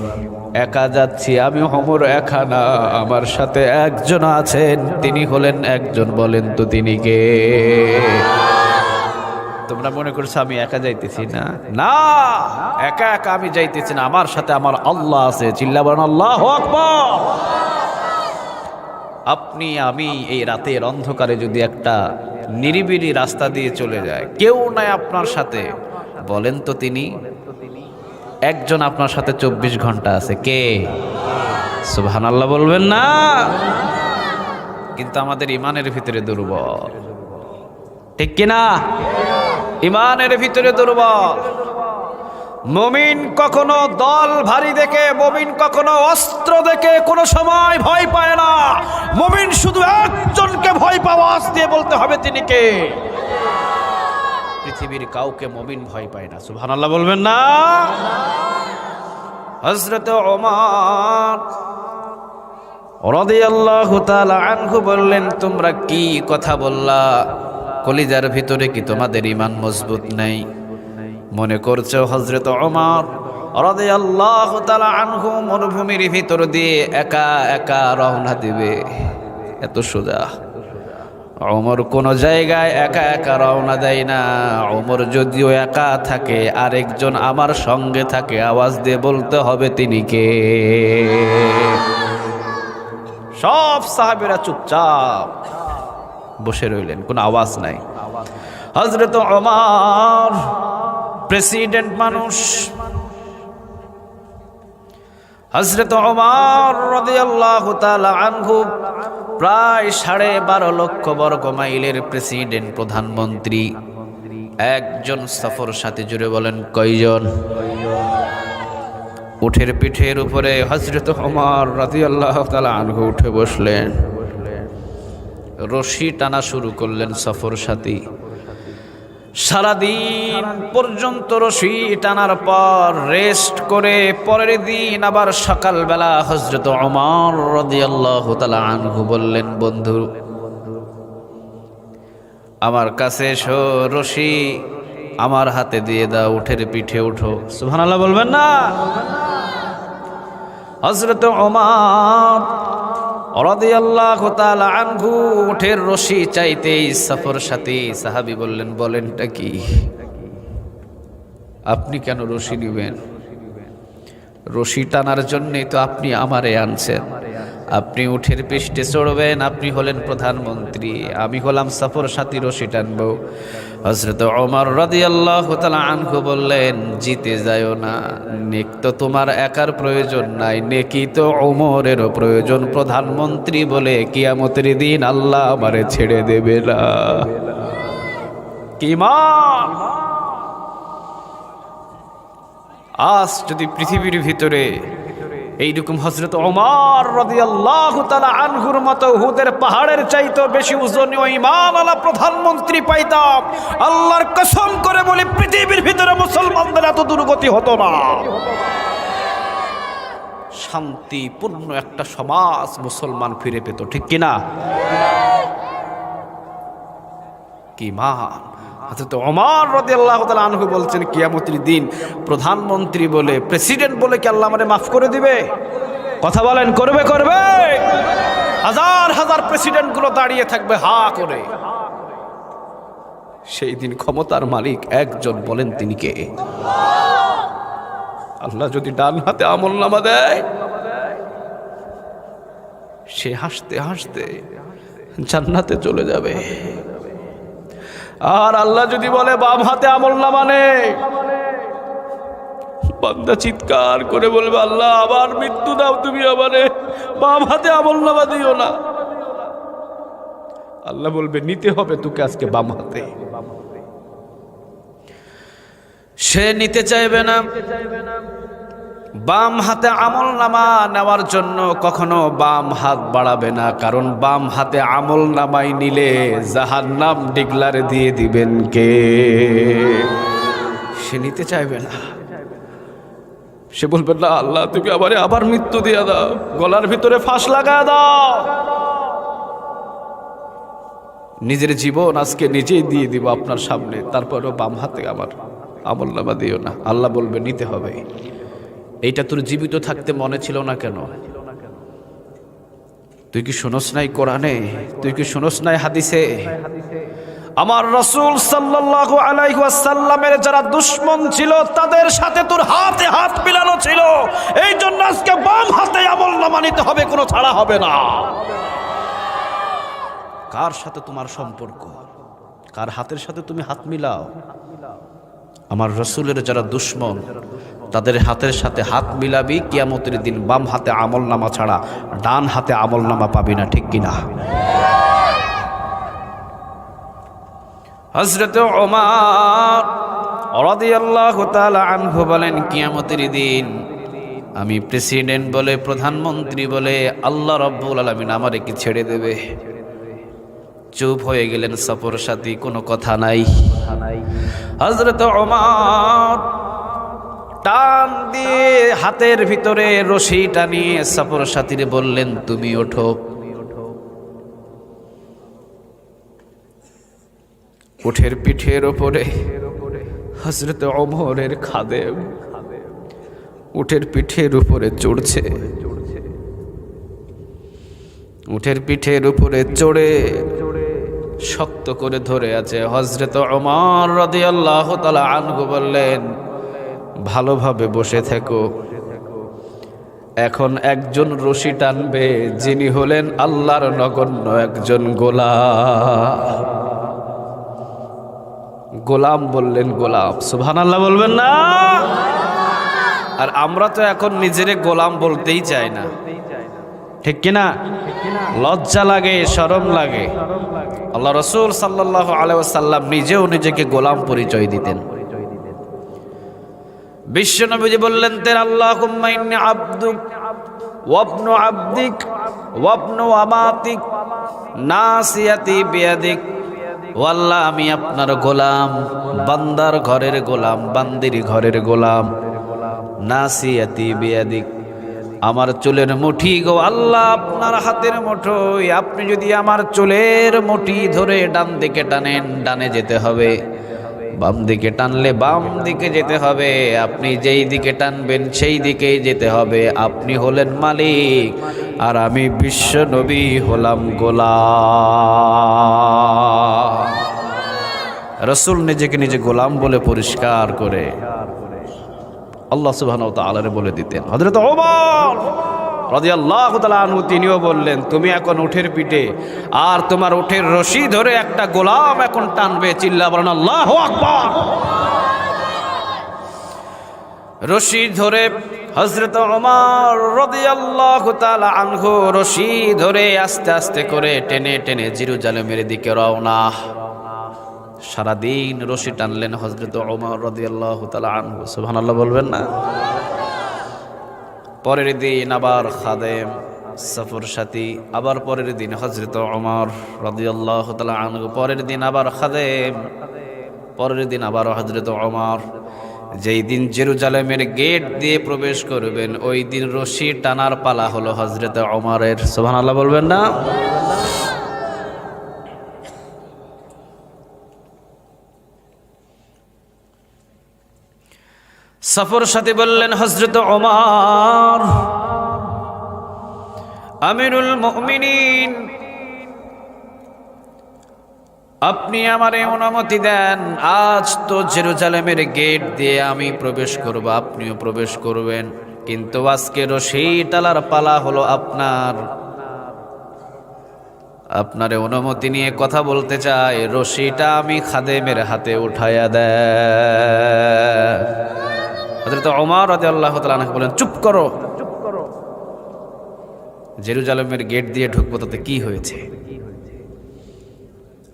একা যাচ্ছি। আমি ওমর একা না, আমার সাথে একজন আছেন, তিনি হলেন একজন। বলেন তো তিনি কে? তোমরা মনে করছো আমি একা যাইতেছি? না না, একা একা আমি যাইতেছি না, আমার সাথে আমার আল্লাহ আছে। চিল্লা বলেন আল্লাহু আকবার। আপনি আমি এই রাতের অন্ধকারে যদি একটা নিরিবিলি রাস্তা দিয়ে চলে যায়, কেউ নাই আপনার সাথে, বলেন তো তিনি একজন আপনার সাথে 24 ঘন্টা আছে। কে? সুবহানাল্লাহ বলবেন না? কিন্তু আমাদের ইমানের ভিতরে দুর্বল, ঠিক কিনা? ইমানের ভিতরে দুর্বল। মুমিন কখনো দল ভারী দেখে, মুমিন কখনো অস্ত্র দেখে কোনো সময় ভয় পায় না। মুমিন শুধু একজনকে ভয় পাওয়া, আওয়াজ দিয়ে বলতে হবে তিনি কে। পৃথিবীর কাউকে মুমিন ভয় পায় না। সুবহানাল্লাহ বলবেন না? হযরত ওমর রাদিয়াল্লাহু তাআলা আনহু বললেন, তোমরা কি কথা বললা? কলিজার ভিতরে কি তোমাদের ঈমান মজবুত নাই? মনে করছো হযরত ওমর রাদিয়াল্লাহু তাআলা আনহু মরুভূমির ভিতর দিয়ে একা একা রওনা দিবে? এত সোজা। ওমর কোন জায়গায় একা একা রওনা দেয় না। ওমর যদিও একা থাকে, আরেকজন আমার সঙ্গে থাকে। আওয়াজ দিয়ে বলতে হবে তিনি কে। সব সাহাবীরা চুপচাপ বসে রইলেন, কোনো আওয়াজ নাই। হযরত ওমর প্রেসিডেন্ট মানুষ, হযরত ওমর রাদিয়াল্লাহু তাআলা আনহু প্রায় 12.5 লক্ষ বর্গ মাইলের প্রেসিডেন্ট, প্রধানমন্ত্রী। একজন সফর সাথী, জুড়ে বলেন কয়জন? উটের পিঠের উপরে হযরত ওমর রাদিয়াল্লাহু তাআলা আনহু উঠে বসলেন। রশি টানা শুরু করলেন সফর সাথী। সারাদিন পর্যন্ত রশি টানার পর রেস্ট করে পরের দিন আবার সকালবেলা হযরত ওমর রাদিয়াল্লাহু তাআলা আনহু বললেন, বন্ধু আমার কাছে এসো, রশি আমার হাতে দিয়ে দাও, উঠের পিঠে উঠো। সুবহানাল্লাহ বলবেন না? হযরত ওমর রাদিয়াল্লাহু তাআলা আনহু উঠের রশি চাইতেই সফর সাথী সাহাবী বললেন, বলেনটা কি? আপনি কেন রশি নেবেন? রশি টানার জন্যই তো আপনি আমারে আনছেন। আপনি উঠের পৃষ্ঠে চড়বেন, আপনি হলেন প্রধানমন্ত্রী, আমি হলাম সফর সাথী, রশি টানবো। হযরত ওমর রাদিয়াল্লাহু তাআলা আনহু বললেন, জিতে যায়ও না, নেক তো তোমার একার প্রয়োজন নাই, নেকি তো ওমরেরও প্রয়োজন। প্রধানমন্ত্রী বলে কিয়ামতের দিন আল্লাহ আমারে ছেড়ে দেবে না। কি মা, আজ যদি পৃথিবীর ভিতরে এইরকম হযরত ওমর রাদিয়াল্লাহু তাআলা আনহুর মতো উহুদের পাহাড়ের চাইতে বেশি ওজনীয় ঈমানওয়ালা প্রধানমন্ত্রী পাইতাম, আল্লাহর কসম করে বলি পৃথিবীর ভিতরে মুসলমানদের এত দুর্গতি হতো না। শান্তিপূর্ণ একটা সমাজ মুসলমান ফিরে পেত, ঠিক কিনা? কি মান! হযরত ওমর রাদিয়াল্লাহু তাআলা আনহু বলছেন, কিয়ামতের দিন প্রধানমন্ত্রী বলে, প্রেসিডেন্ট বলে কি আল্লাহ আমারে মাফ করে দিবে? কথা বলেন, করবে? করবে? হাজার হাজার প্রেসিডেন্ট গুলো দাঁড়িয়ে থাকবে হা করে। সেই দিন ক্ষমতার মালিক একজন, বলেন তিনি কে? আল্লাহ যদি ডান হাতে আমলনামা দেয়, সে হাসতে হাসতে জান্নাতে চলে যাবে। আর আল্লাহ যদি বলে বাম হাতে আমলনামা নে, বান্দা চিৎকার করে বলবে, আল্লাহ আবার মৃত্যু দাও, তুমি আমারে বাম হাতে আমলনামা দিও না। আল্লাহ বলবে, নিতে হবে তোকে আজকে বাম হাতে। সে নিতে চাইবে না। বাম হাতে আমলনামা নেওয়ার জন্য কখনো বাম হাত বাড়াবে না, কারণ বাম হাতে আমলনামাই নিলে জাহান্নাম ডিগলারে দিয়ে দিবেন কে? সে নিতে চাইবে না। সে বলবে, না আল্লাহ তুমি আমারে আবার মৃত্যু দিয়ে দাও, গলার ভিতরে ফাঁস লাগায় দাও, নিজের জীবন আজকে নিজেই দিয়ে দিব আপনার সামনে, তারপরও বাম হাতে আমার আমলনামা দিও না। আল্লাহ বলবে, নিতে হবে। এইটা তোর জীবিত থাকতে মনে ছিল না কেন? তুই কি শুনস নাই কোরআনে? তুই কি শুনস নাই হাদিসে? আমার রাসূল সাল্লাল্লাহু আলাইহি ওয়াসাল্লামের যারা দুশমন ছিল তাদের সাথে তোর হাতে হাত মিলানো ছিল। এই জন্য আজকে বাম হাতে আমলনামা নিতে হবে, কোনো ছাড়া হবে না। কার সাথে তোমার সম্পর্ক? কার হাতের সাথে তুমি হাত মিলাও? আমার রাসূলের যারা দুশমন তাদের হাতের সাথে হাত মিলাবি, কিয়ামতের দিন বাম হাতে আমলনামা ছাড়া ডান হাতে আমলনামা পাবি না, ঠিক কিনা? হযরত ওমর রাদিয়াল্লাহু তাআলা আনহু বলেন, কিয়ামতের দিন আমি প্রেসিডেন্ট বলে, প্রধানমন্ত্রী বলে আল্লাহ রাব্বুল আলামিন আমারে কি ছেড়ে দেবে? চুপ হয়ে গেলেন সফর সাথী, কোনো কথা নাই। হযরত ওমর টান দিয়ে হাতের ভিতরে রশি টানিয়ে সফর সাথীরে বললেন, তুমি ওঠো। উঠের পিঠের ওপরে হযরত ওমরের খাদেম উঠের পিঠের উপরে চড়ছে। উঠের পিঠের উপরে চড়ে শক্ত করে ধরে আছে। হযরত ওমর রাদিয়াল্লাহু তাআলা আনহু বললেন, ভালোভাবে বসে থেকো, এখন একজন রশি টানবে যিনি হলেন আল্লাহর নগণ্য একজন গোলাম। গোলাম বললেন, গোলাম। সুবহানাল্লাহ বলবেন না? আর আমরা তো এখন নিজেরে গোলাম বলতেই চাই না, ঠিক কিনা? লজ্জা লাগে, শরম লাগে। আল্লাহ রাসূল সাল্লাল্লাহু আলাইহি ওয়াসাল্লাম নিজেও নিজেকে গোলাম পরিচয় দিতেন। বিশ্বনবীজি বললেন তের আল্লাহুম্মা ইন্নী আবদুক ওয়া ইবনু আবদিক ওয়া ইবনু আমাতিক নাসিয়াতি বিয়াদিক, ও আল্লাহ আমি আপনার গোলাম, বান্দার ঘরের গোলাম, বান্দির ঘরের গোলাম। নাসিয়াতি বিয়াদিক, আমার চুলের মুঠি গো আল্লাহ আপনার হাতের মুঠোয়, আপনি যদি আমার চুলের মুঠি ধরে ডান দিকে টানেন ডানে যেতে হবে, বাম দিকে টানলে বাম দিকে যেতে হবে, আপনি যেই দিকে টানবেন সেই দিকেই যেতে হবে। আপনি হলেন মালিক আর আমি বিশ্ব নবী হলাম গোলাম। রাসূল নিজেকে নিজে গোলাম বলে পরিষ্কার করে আল্লাহ সুবহানাহু ওয়া তাআলারে বলে দিতেন। হযরত ওমর রাদিয়াল্লাহু তাআলা আনহু তিনিও বললেন, তুমি এখন উঠের পিঠে আর তোমার উঠের রশি ধরে একটা গোলাম এখন টানবে, চিল্লা বলেন আল্লাহু আকবার। রশি ধরে হযরত ওমর রাদিয়াল্লাহু তাআলা আনহু রশি ধরে আস্তে আস্তে করে টেনে টেনে জেরুজালেমের দিকে রওনা। সারাদিন রশি টানলেন হযরত ওমর রাদিয়াল্লাহু তাআলা আনহু, সুবহানাল্লাহ বলবেন না? পরের দিন আবার খাদেম সফর সাথী, আবার পরের দিন হযরত ওমর রাদিয়াল্লাহু তাআলা আনহু, পরের দিন আবার খাদেম, পরের দিন আবার হযরত ওমর। যেই দিন জেরুজালেমের গেট দিয়ে প্রবেশ করবেন ওই দিন রশি টানার পালা হলো হযরত ওমরের, সুবহানাল্লাহ বলবেন না? সফর সাথী বললেন, হযরত ওমর আমিরুল মুমিনিন, আপনি আমারে অনুমতি দেন, আজ তো জেরুজালেমের গেট দিয়ে আমি প্রবেশ করব, আপনিও প্রবেশ করবেন, কিন্তু আজকে রশি টানার পালা হলো আপনারে অনুমতি নিয়ে কথা বলতে চাই, রশিটা আমি খাদেমের হাতে উঠাইয়া দেন। হযরত ওমর রাদিয়াল্লাহু তাআলা আনহু বলেন, চুপ করো, জেরুজালেমের গেট দিয়ে ঢুকবো তাতে কি হয়েছে?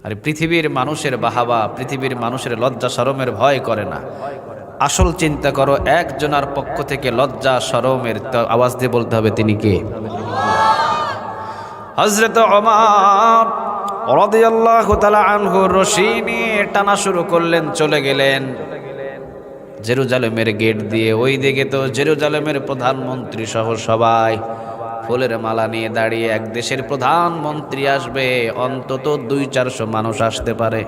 আরে পৃথিবীর মানুষের বাহাবা, পৃথিবীর মানুষের লজ্জা শরমের ভয় করে না। আসল চিন্তা করো, একজনের পক্ষ থেকে লজ্জা শরমের আওয়াজ দিয়ে বলতে হবে তিনি কে? হযরত ওমর রাদিয়াল্লাহু তাআলা আনহু রশি নিয়ে টানা শুরু করলেন, চলে গেলেন জেরুজালেমের গেট দিয়ে। ওই দিকে তো জেরুজালেমের প্রধানমন্ত্রী সহ সবাই ফুলের মালা নিয়ে দাঁড়িয়ে। এক দেশের প্রধানমন্ত্রী আসবে, অন্তত 200-400 মানুষ আসতে পারে।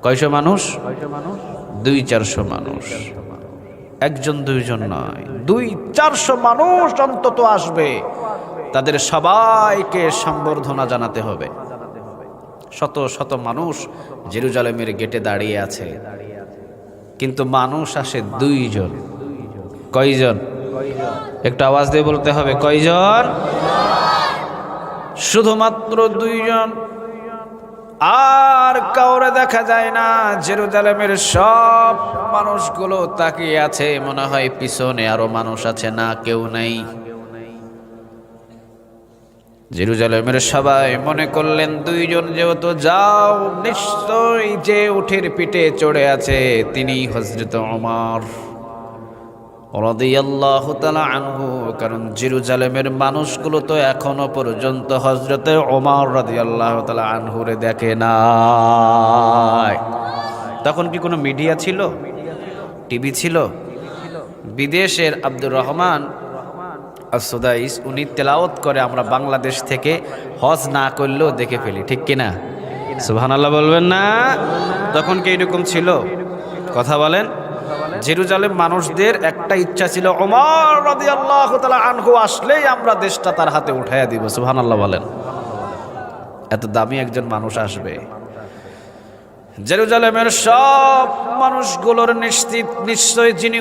কয়শো মানুষ? 200-400 মানুষ, একজন দুইজন নয়, 200-400 মানুষ অন্তত আসবে। তাদের সবাইকে সম্বর্ধনা জানাতে হবে। শত শত মানুষ জেরুজালেমের গেটে দাঁড়িয়ে আছে, কিন্তু মানুষ আসে 2 জন। কয়জন? একটু আওয়াজ দিয়ে বলতে হবে, কয়জন? শুধুমাত্র 2 জন, আর কাউরে দেখা যায় না। জেরুজালেমের সব মানুষগুলো তাকিয়ে আছে, মনে হয় পিছনে আরো মানুষ আছে, না কেউ নেই। জেরুজালেমের সবাই মনে করলেন 2 জন যেহেতু, যাও নিশ্চয়ই যে উঠের পিঠে চড়ে আছে তিনি হযরত ওমর রাদিয়াল্লাহু তাআলা আনহু। কারণ জেরুজালেমের মানুষগুলো তো এখনো পর্যন্ত হযরত ওমর রাদিয়াল্লাহু তাআলা আনহুরে দেখে নাই। তখন কি কোনো মিডিয়া ছিল? টিভি ছিল? বিদেশের আব্দুর রহমান আসুদাইস উনি তেলাওয়াত করে, আমরা বাংলাদেশ থেকে হজ না করলেও দেখে ফেলি, ঠিক কিনা? সুবহানাল্লাহ বলবেন না? তখন কি এরকম ছিল? কথা বলেন। জেরুজালেম মানুষদের একটা ইচ্ছা ছিল, ওমর রাদিয়াল্লাহু তাআলা আনহু আসলেই আমরা দেশটা তার হাতে উঠাইয়া দিব। সুবহানাল্লাহ বলেন। এত দামি একজন মানুষ আসবে। জেরুজালেমের সব মানুষগুলোর নিশ্চয় যিনি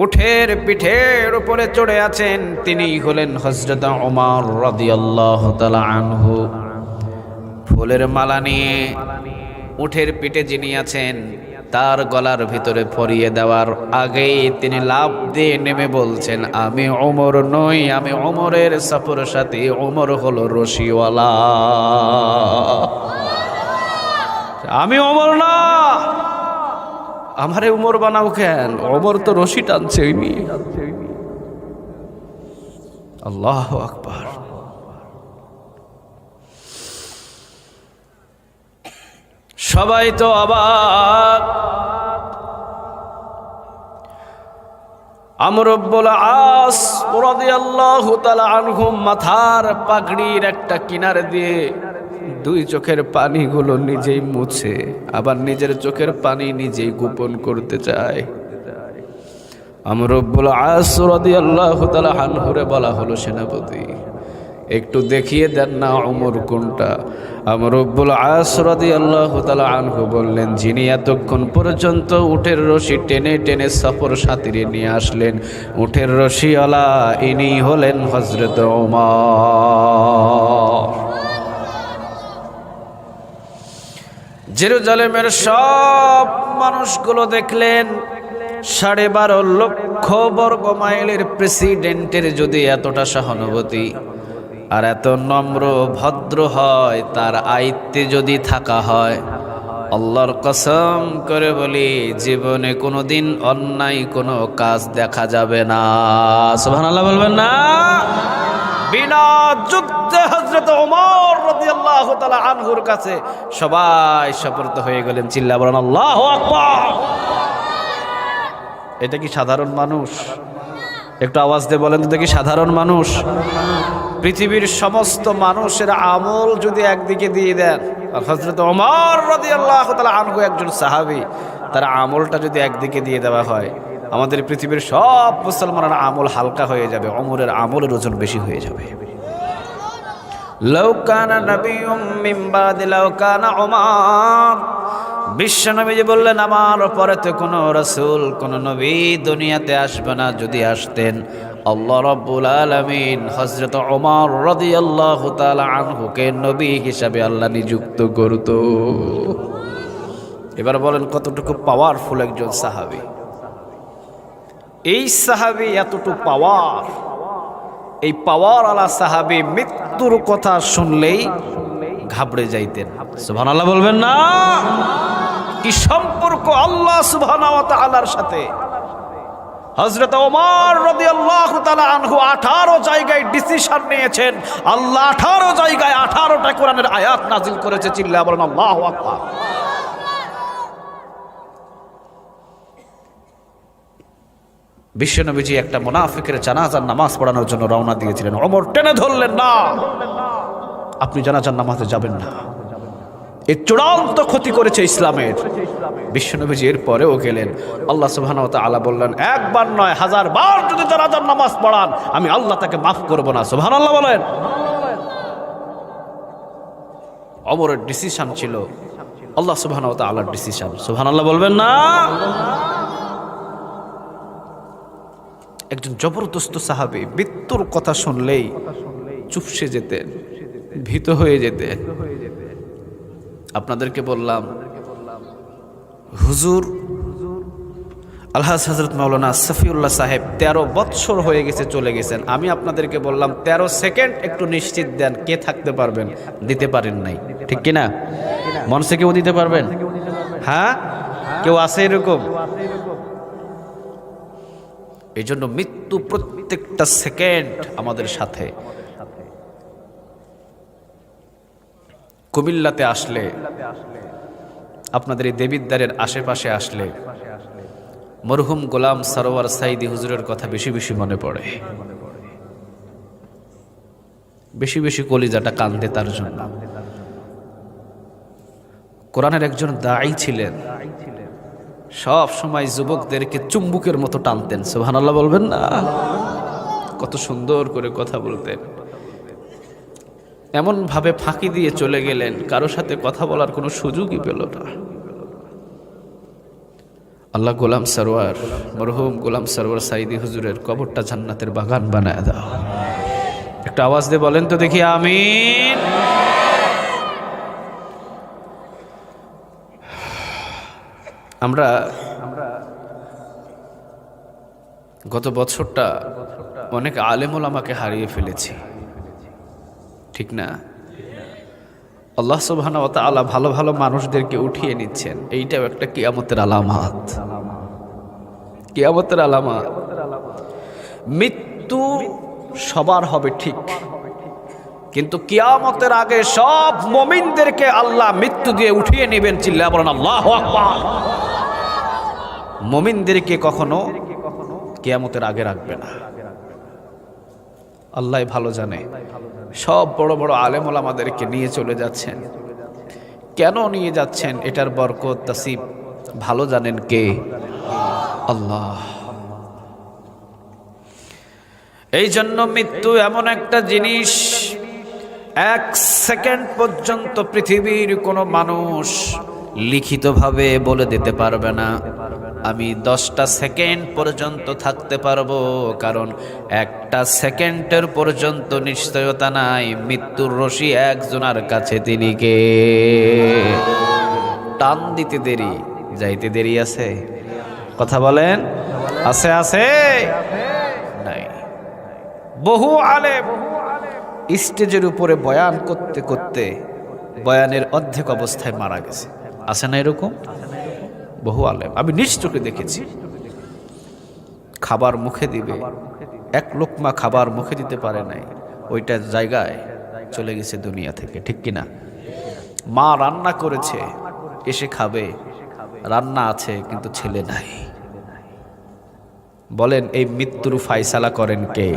উঠের পিঠের উপরে চড়ে আছেন তিনি হলেন হযরত ওমর রাদিয়াল্লাহু তাআলা আনহু। ফুলের মালা নিয়ে উঠের পিঠে যিনি আছেন তার গলার ভিতরে পরিয়ে দেওয়ার আগেই তিনি লাফ দিয়ে নেমে বলছেন, আমি ওমর নই, আমি ওমরের সফর সাথী, ওমর হলো রশিওয়ালা, আমি ওমর না, আমারে উমর বানাও কেন? ওমর তো রশি টানছে ওই নিয়ে। আল্লাহু আকবার। সবাই তো অবাক। আমর ইবনুল আস রাদিয়াল্লাহু তাআলা আনহু মাথার পাগড়ির একটা কিনার দিয়ে দুই চোখের পানিগুলো নিজেই মুছে আবার নিজের চোখের পানি নিজেই গোপন করতে চায়। আমর ইবনুল আস রাদিয়াল্লাহু তাআলা আনহুরে বলা হলো, সেনাপতি একটু দেখিয়ে দেন না ওমর কোনটা। আমর ইবনুল আস রাদিয়াল্লাহু তাআলা আনহু বললেন, যিনি এতক্ষণ পর্যন্ত উটের রশি টেনে টেনে সফর সাথীরে নিয়ে আসলেন, উটের রশিওয়ালা ইনি হলেন হযরত ওমর। জেরুজালেমের সব মানুষগুলো দেখলেন 12.5 লক্ষ বর্গ মাইলের প্রেসিডেন্টের যদি এতটা সহানুভূতি আর এত নম্র ভদ্র হয়, তার আয়ত্তে যদি থাকা হয়, আল্লাহর কসম করে বলি জীবনে কোনোদিন অন্যায় কোনো কাজ দেখা যাবে না। সুবহানাল্লাহ বলবেন না? বিনা যুদ্ধে হযরত ওমর রাদিয়াল্লাহু তাআলা আনহুর কাছে সবাই সুপর্দ হয়ে গেলেন। চিল্লা বলেন আল্লাহু আকবার। এটা কি সাধারণ মানুষ? একটু আওয়াজ দিয়ে বলেন তো দেখি, সাধারণ মানুষ? পৃথিবীর সমস্ত মানুষের আমল যদি একদিকে দিয়ে দেন, আর হযরত ওমর রাদিয়াল্লাহু তাআলা আনহু একজন সাহাবী, তার আমলটা যদি একদিকে দিয়ে দেওয়া হয়, আমাদের পৃথিবীর সব মুসলমানের আমল হালকা হয়ে যাবে, ওমরের আমলের ওজন বেশি হয়ে যাবে। লাউ কানা নাবিয়্যুম মিন বাদি লাউ কানা ওমর, বিশ্বনবীজি বললেন আমার পরে তো কোনো রাসূল কোনো নবী দুনিয়াতে আসবে না, যদি আসতেন আল্লাহ রাব্বুল আলামিন হযরত ওমর রাদিয়াল্লাহু তাআলা আনহুকে নবী হিসাবে আল্লাহ নিযুক্ত করত। এবার বলেন কতটুকু পাওয়ারফুল একজন সাহাবী। এই সাহাবী এতটুকু পাওয়ার, এই পাওয়ারওয়ালা সাহাবী মৃত্যুর কথা শুনলেই ঘাবড়ে যাইতেন। সুবহানাল্লাহ বলবেন না? কি সম্পর্ক আল্লাহ সুবহানাহু ওয়া তাআলার সাথে। হযরত ওমর রাদিয়াল্লাহু তাআলা আনহু 18 জায়গায় ডিসিশন নিয়েছেন, আল্লাহ 18 জায়গায় 18টা কোরআনের আয়াত নাজিল করেছে। চিল্লা বলেন আল্লাহু আকবার। বিশ্বনবীজি একটা মুনাফিকের জানাজার নামাজ পড়ানোর জন্য রওনা দিয়েছিলেন। ওমর টেনে ধরলেন, না, আপনি জানাজার নামাজে যাবেন না, এ চূড়ান্ত ক্ষতি করেছে ইসলামের। বিশ্বনবীজি এর পরেও গেলেন। আল্লাহ সুবহানাহু ওয়া তাআলা বললেন, একবার নয় 1000 বার যদি জানাজার নামাজ পড়ান আমি আল্লাহ তাকে মাফ করব না। সুবহানাল্লাহ বলেন। ওমরের ডিসিশন ছিল আল্লাহ সুবহানাহু ওয়া তাআলার ডিসিশন। সুবহানাল্লাহ বলবেন না? একজন জবরদস্ত সাহাবী, মৃত্যুর কথা শুনলেই চুপসে যেতেন, ভীত হয়ে যেতেন। আপনাদেরকে বললাম হুজুর আলহাজ হযরত মাওলানা সফিউল্লাহ সাহেব 13 বৎসর হয়ে গেছে চলে গেছেন। আমি আপনাদেরকে বললাম 13 সেকেন্ড একটু নিশ্চিত দেন, কে থাকতে পারবেন? দিতে পারেন নাই, ঠিক কিনা? মনসে কেউ দিতে পারবেন? হ্যাঁ, কেউ আছে এরকম? এই জন্য মৃত্যু প্রত্যেকটা সেকেন্ড আমাদের সাথে। কুমিল্লাতে আসলে, আপনাদের এই দেবিদ্বারের আশেপাশে আসলে মরহুম গোলাম সরোয়ার সাইদি হুজুরের কথা বেশি বেশি মনে পড়ে, বেশি বেশি কলিজাটা কান্দে তার জন্য। কোরআনের একজন দাঈ ছিলেন, সব সময় যুবকদেরকে চুম্বুকের মতো টানতেন। সুবহানাল্লাহ বলবেন না? কত সুন্দর করে কথা বলতেন। এমন ভাবে ফাঁকি দিয়ে চলে গেলেন, কারো সাথে কথা বলার কোনো সুযোগই পেল না। আল্লাহ গোলাম সরোয়ার, মরহুম গোলাম সরোয়ার সাইদি হুজুরের কবরটা জান্নাতের বাগান বানায় দাও। একটা আওয়াজ দিয়ে বলেন তো দেখি আমিন। আমরা গত বছরটা অনেক আলেম ওলামাকে হারিয়ে ফেলেছি, ঠিক না? আল্লাহ সুবহানাহু ওয়া তাআলা ভালো ভালো মানুষদেরকে উঠিয়ে নিচ্ছেন, এইটাও একটা কিয়ামতের আলামত। কিয়ামতের আলামত। মৃত্যু সবার হবে ঠিক, কিন্তু কিয়ামতের আগে সব মুমিনদেরকে আল্লাহ মৃত্যু দিয়ে উঠিয়ে নেবেন। চিল্লায়া বলেন আল্লাহু আকবার। মুমিনদেরকে কখনো কিয়ামতের আগে রাখবে না, আল্লাহ ভালো জানে। সব বড় বড় আলেম ওলামাদেরকে নিয়ে চলে যাচ্ছেন, কেন নিয়ে যাচ্ছেন এটার বরকত নসিব ভালো জানেন কে? আল্লাহ। এই জন্য মৃত্যু এমন একটা জিনিস, 1 সেকেন্ড পর্যন্ত পৃথিবীর কোনো মানুষ লিখিতভাবে বলে দিতে পারবে না আমি 10টা সেকেন্ড পর্যন্ত থাকতে পারবো, কারণ 1টা সেকেন্ডের পর্যন্ত নিশ্চয়তা নাই মৃত্যুর রশি একজনের কাছে, তিনি কে? টান দিতে দেরি, যাইতে দেরি আছে? কথা বলেন, আছে আছে নাই? বহু আলেম স্টেজের উপরে বয়ান করতে করতে বয়ানের অর্ধেক অবস্থায় মারা গেছে, আছে না এরকম? বহু আলেম আমি নিজ চোখে দেখেছি। খাবার মুখে দিবে, 1 লোকমা খাবার মুখে দিতে পারে নাই, ওইটা জায়গায় চলে গেছে দুনিয়া থেকে, ঠিক কিনা? মা রান্না করেছে, এসে খাবে, রান্না আছে কিন্তু ছেলে নাই। বলেন এই মৃত্যুর ফায়সালা করেন কে?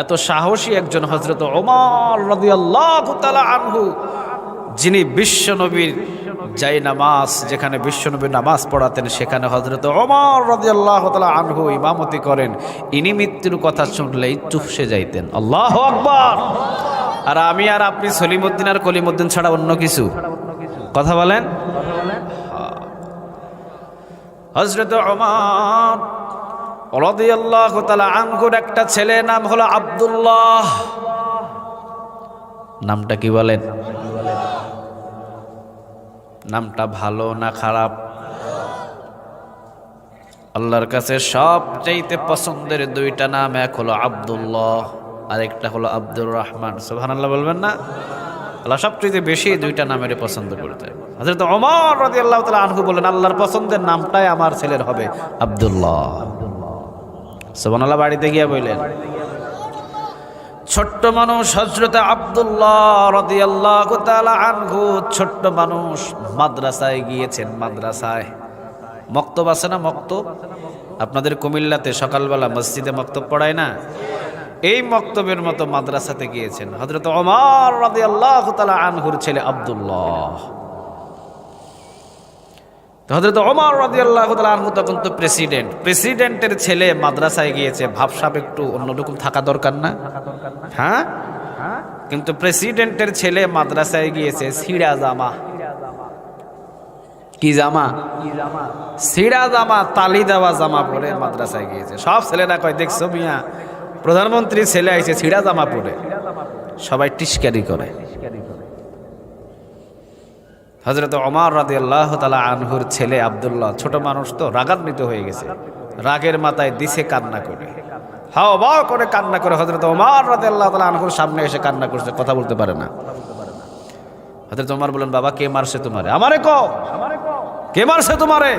এত সাহসী একজন হযরত ওমর রাদিয়াল্লাহু তাআলা আনহু, যিনি বিশ্বনবীর জায়নামাজ, যেখানে বিশ্বনবী নামাজ পড়াতেন সেখানে হযরত ওমর রাদিয়াল্লাহু তাআলা আনহু ইমামতি করেন, ইনি মৃত্যুর কথা শুনলেই চুপসে যাইতেন। আল্লাহু আকবার। আর আমি আর আপনি সলিমউদ্দিন আর কলিমউদ্দিন ছাড়া অন্য কিছু? কথা বলেন। হযরত ওমর রাদিয়াল্লাহু তাআলা আনহুর একটা ছেলে নাম হলো আব্দুল্লাহ। নামটা কি বলেন? নামটা ভালো না খারাপ? আল্লাহর কাছে সবচাইতে পছন্দের 2টা নাম, এক হলো আব্দুল্লাহ আর একটা হলো আব্দুর রহমান। সুবহানাল্লাহ বলবেন না? আল্লাহ সবচেয়ে বেশি 2টা নামের পছন্দ করতেন। হযরত ওমর রাদিয়াল্লাহু তাআলা আনহু বলেন, আল্লাহর পছন্দের নামটাই আমার ছেলের হবে আব্দুল্লাহ। সুবহানাল্লাহ বাড়িতে গিয়া বললেন। ছোট্ট মানুষ হযরত আব্দুল্লাহ রাদিয়াল্লাহু তাআলা আনহু, ছোট্ট মানুষ, মাদ্রাসায় গিয়েছেন। মাদ্রাসায় মক্তব আছে না? মক্তব আপনাদের কুমিল্লাতে সকালবেলা মসজিদে মক্তব পড়ায় না? এই মক্তবের মতো মাদ্রাসাতে গিয়েছেন হযরত ওমর রাদিয়াল্লাহু তাআলা আনহুর ছেলে আব্দুল্লাহ। হযরত ওমর রাদিয়াল্লাহু তাআলা আনহু তখন তো প্রেসিডেন্টের ছেলে মাদ্রাসায় গিয়েছে, ভাবসাব একটু অন্যরকম থাকা দরকার না? হ্যাঁ, কিন্তু প্রেসিডেন্টের ছেলে মাদ্রাসায় গিয়েছে ছিঁড়া জামা। কি জামা? ছিঁড়া জামা, তালি দেওয়া জামা পরে মাদ্রাসায় গিয়েছে। সব ছেলেরা কয়, দেখছো মিয়া, প্রধানমন্ত্রী ছেলে আইছে ছিঁড়া জামা পরে, সবাই টিস্কারি করে। হযরত ওমর রাদিয়াল্লাহু তাআলা আনহুর ছেলে আব্দুল্লাহ, ছোট মানুষ তো, রাগান্বিত হয়ে গেছে, রাগের মাথায় দিছে কান্না করে, হাওয়া করে কান্না করে হযরত ওমর রাদিয়াল্লাহু তাআলা আনহুর সামনে এসে কান্না করছে, কথা বলতে পারে না। হযরত ওমর বলেন, বাবা কে মারছে তোমারে? আমারে কও, কে মারছে তোমারে?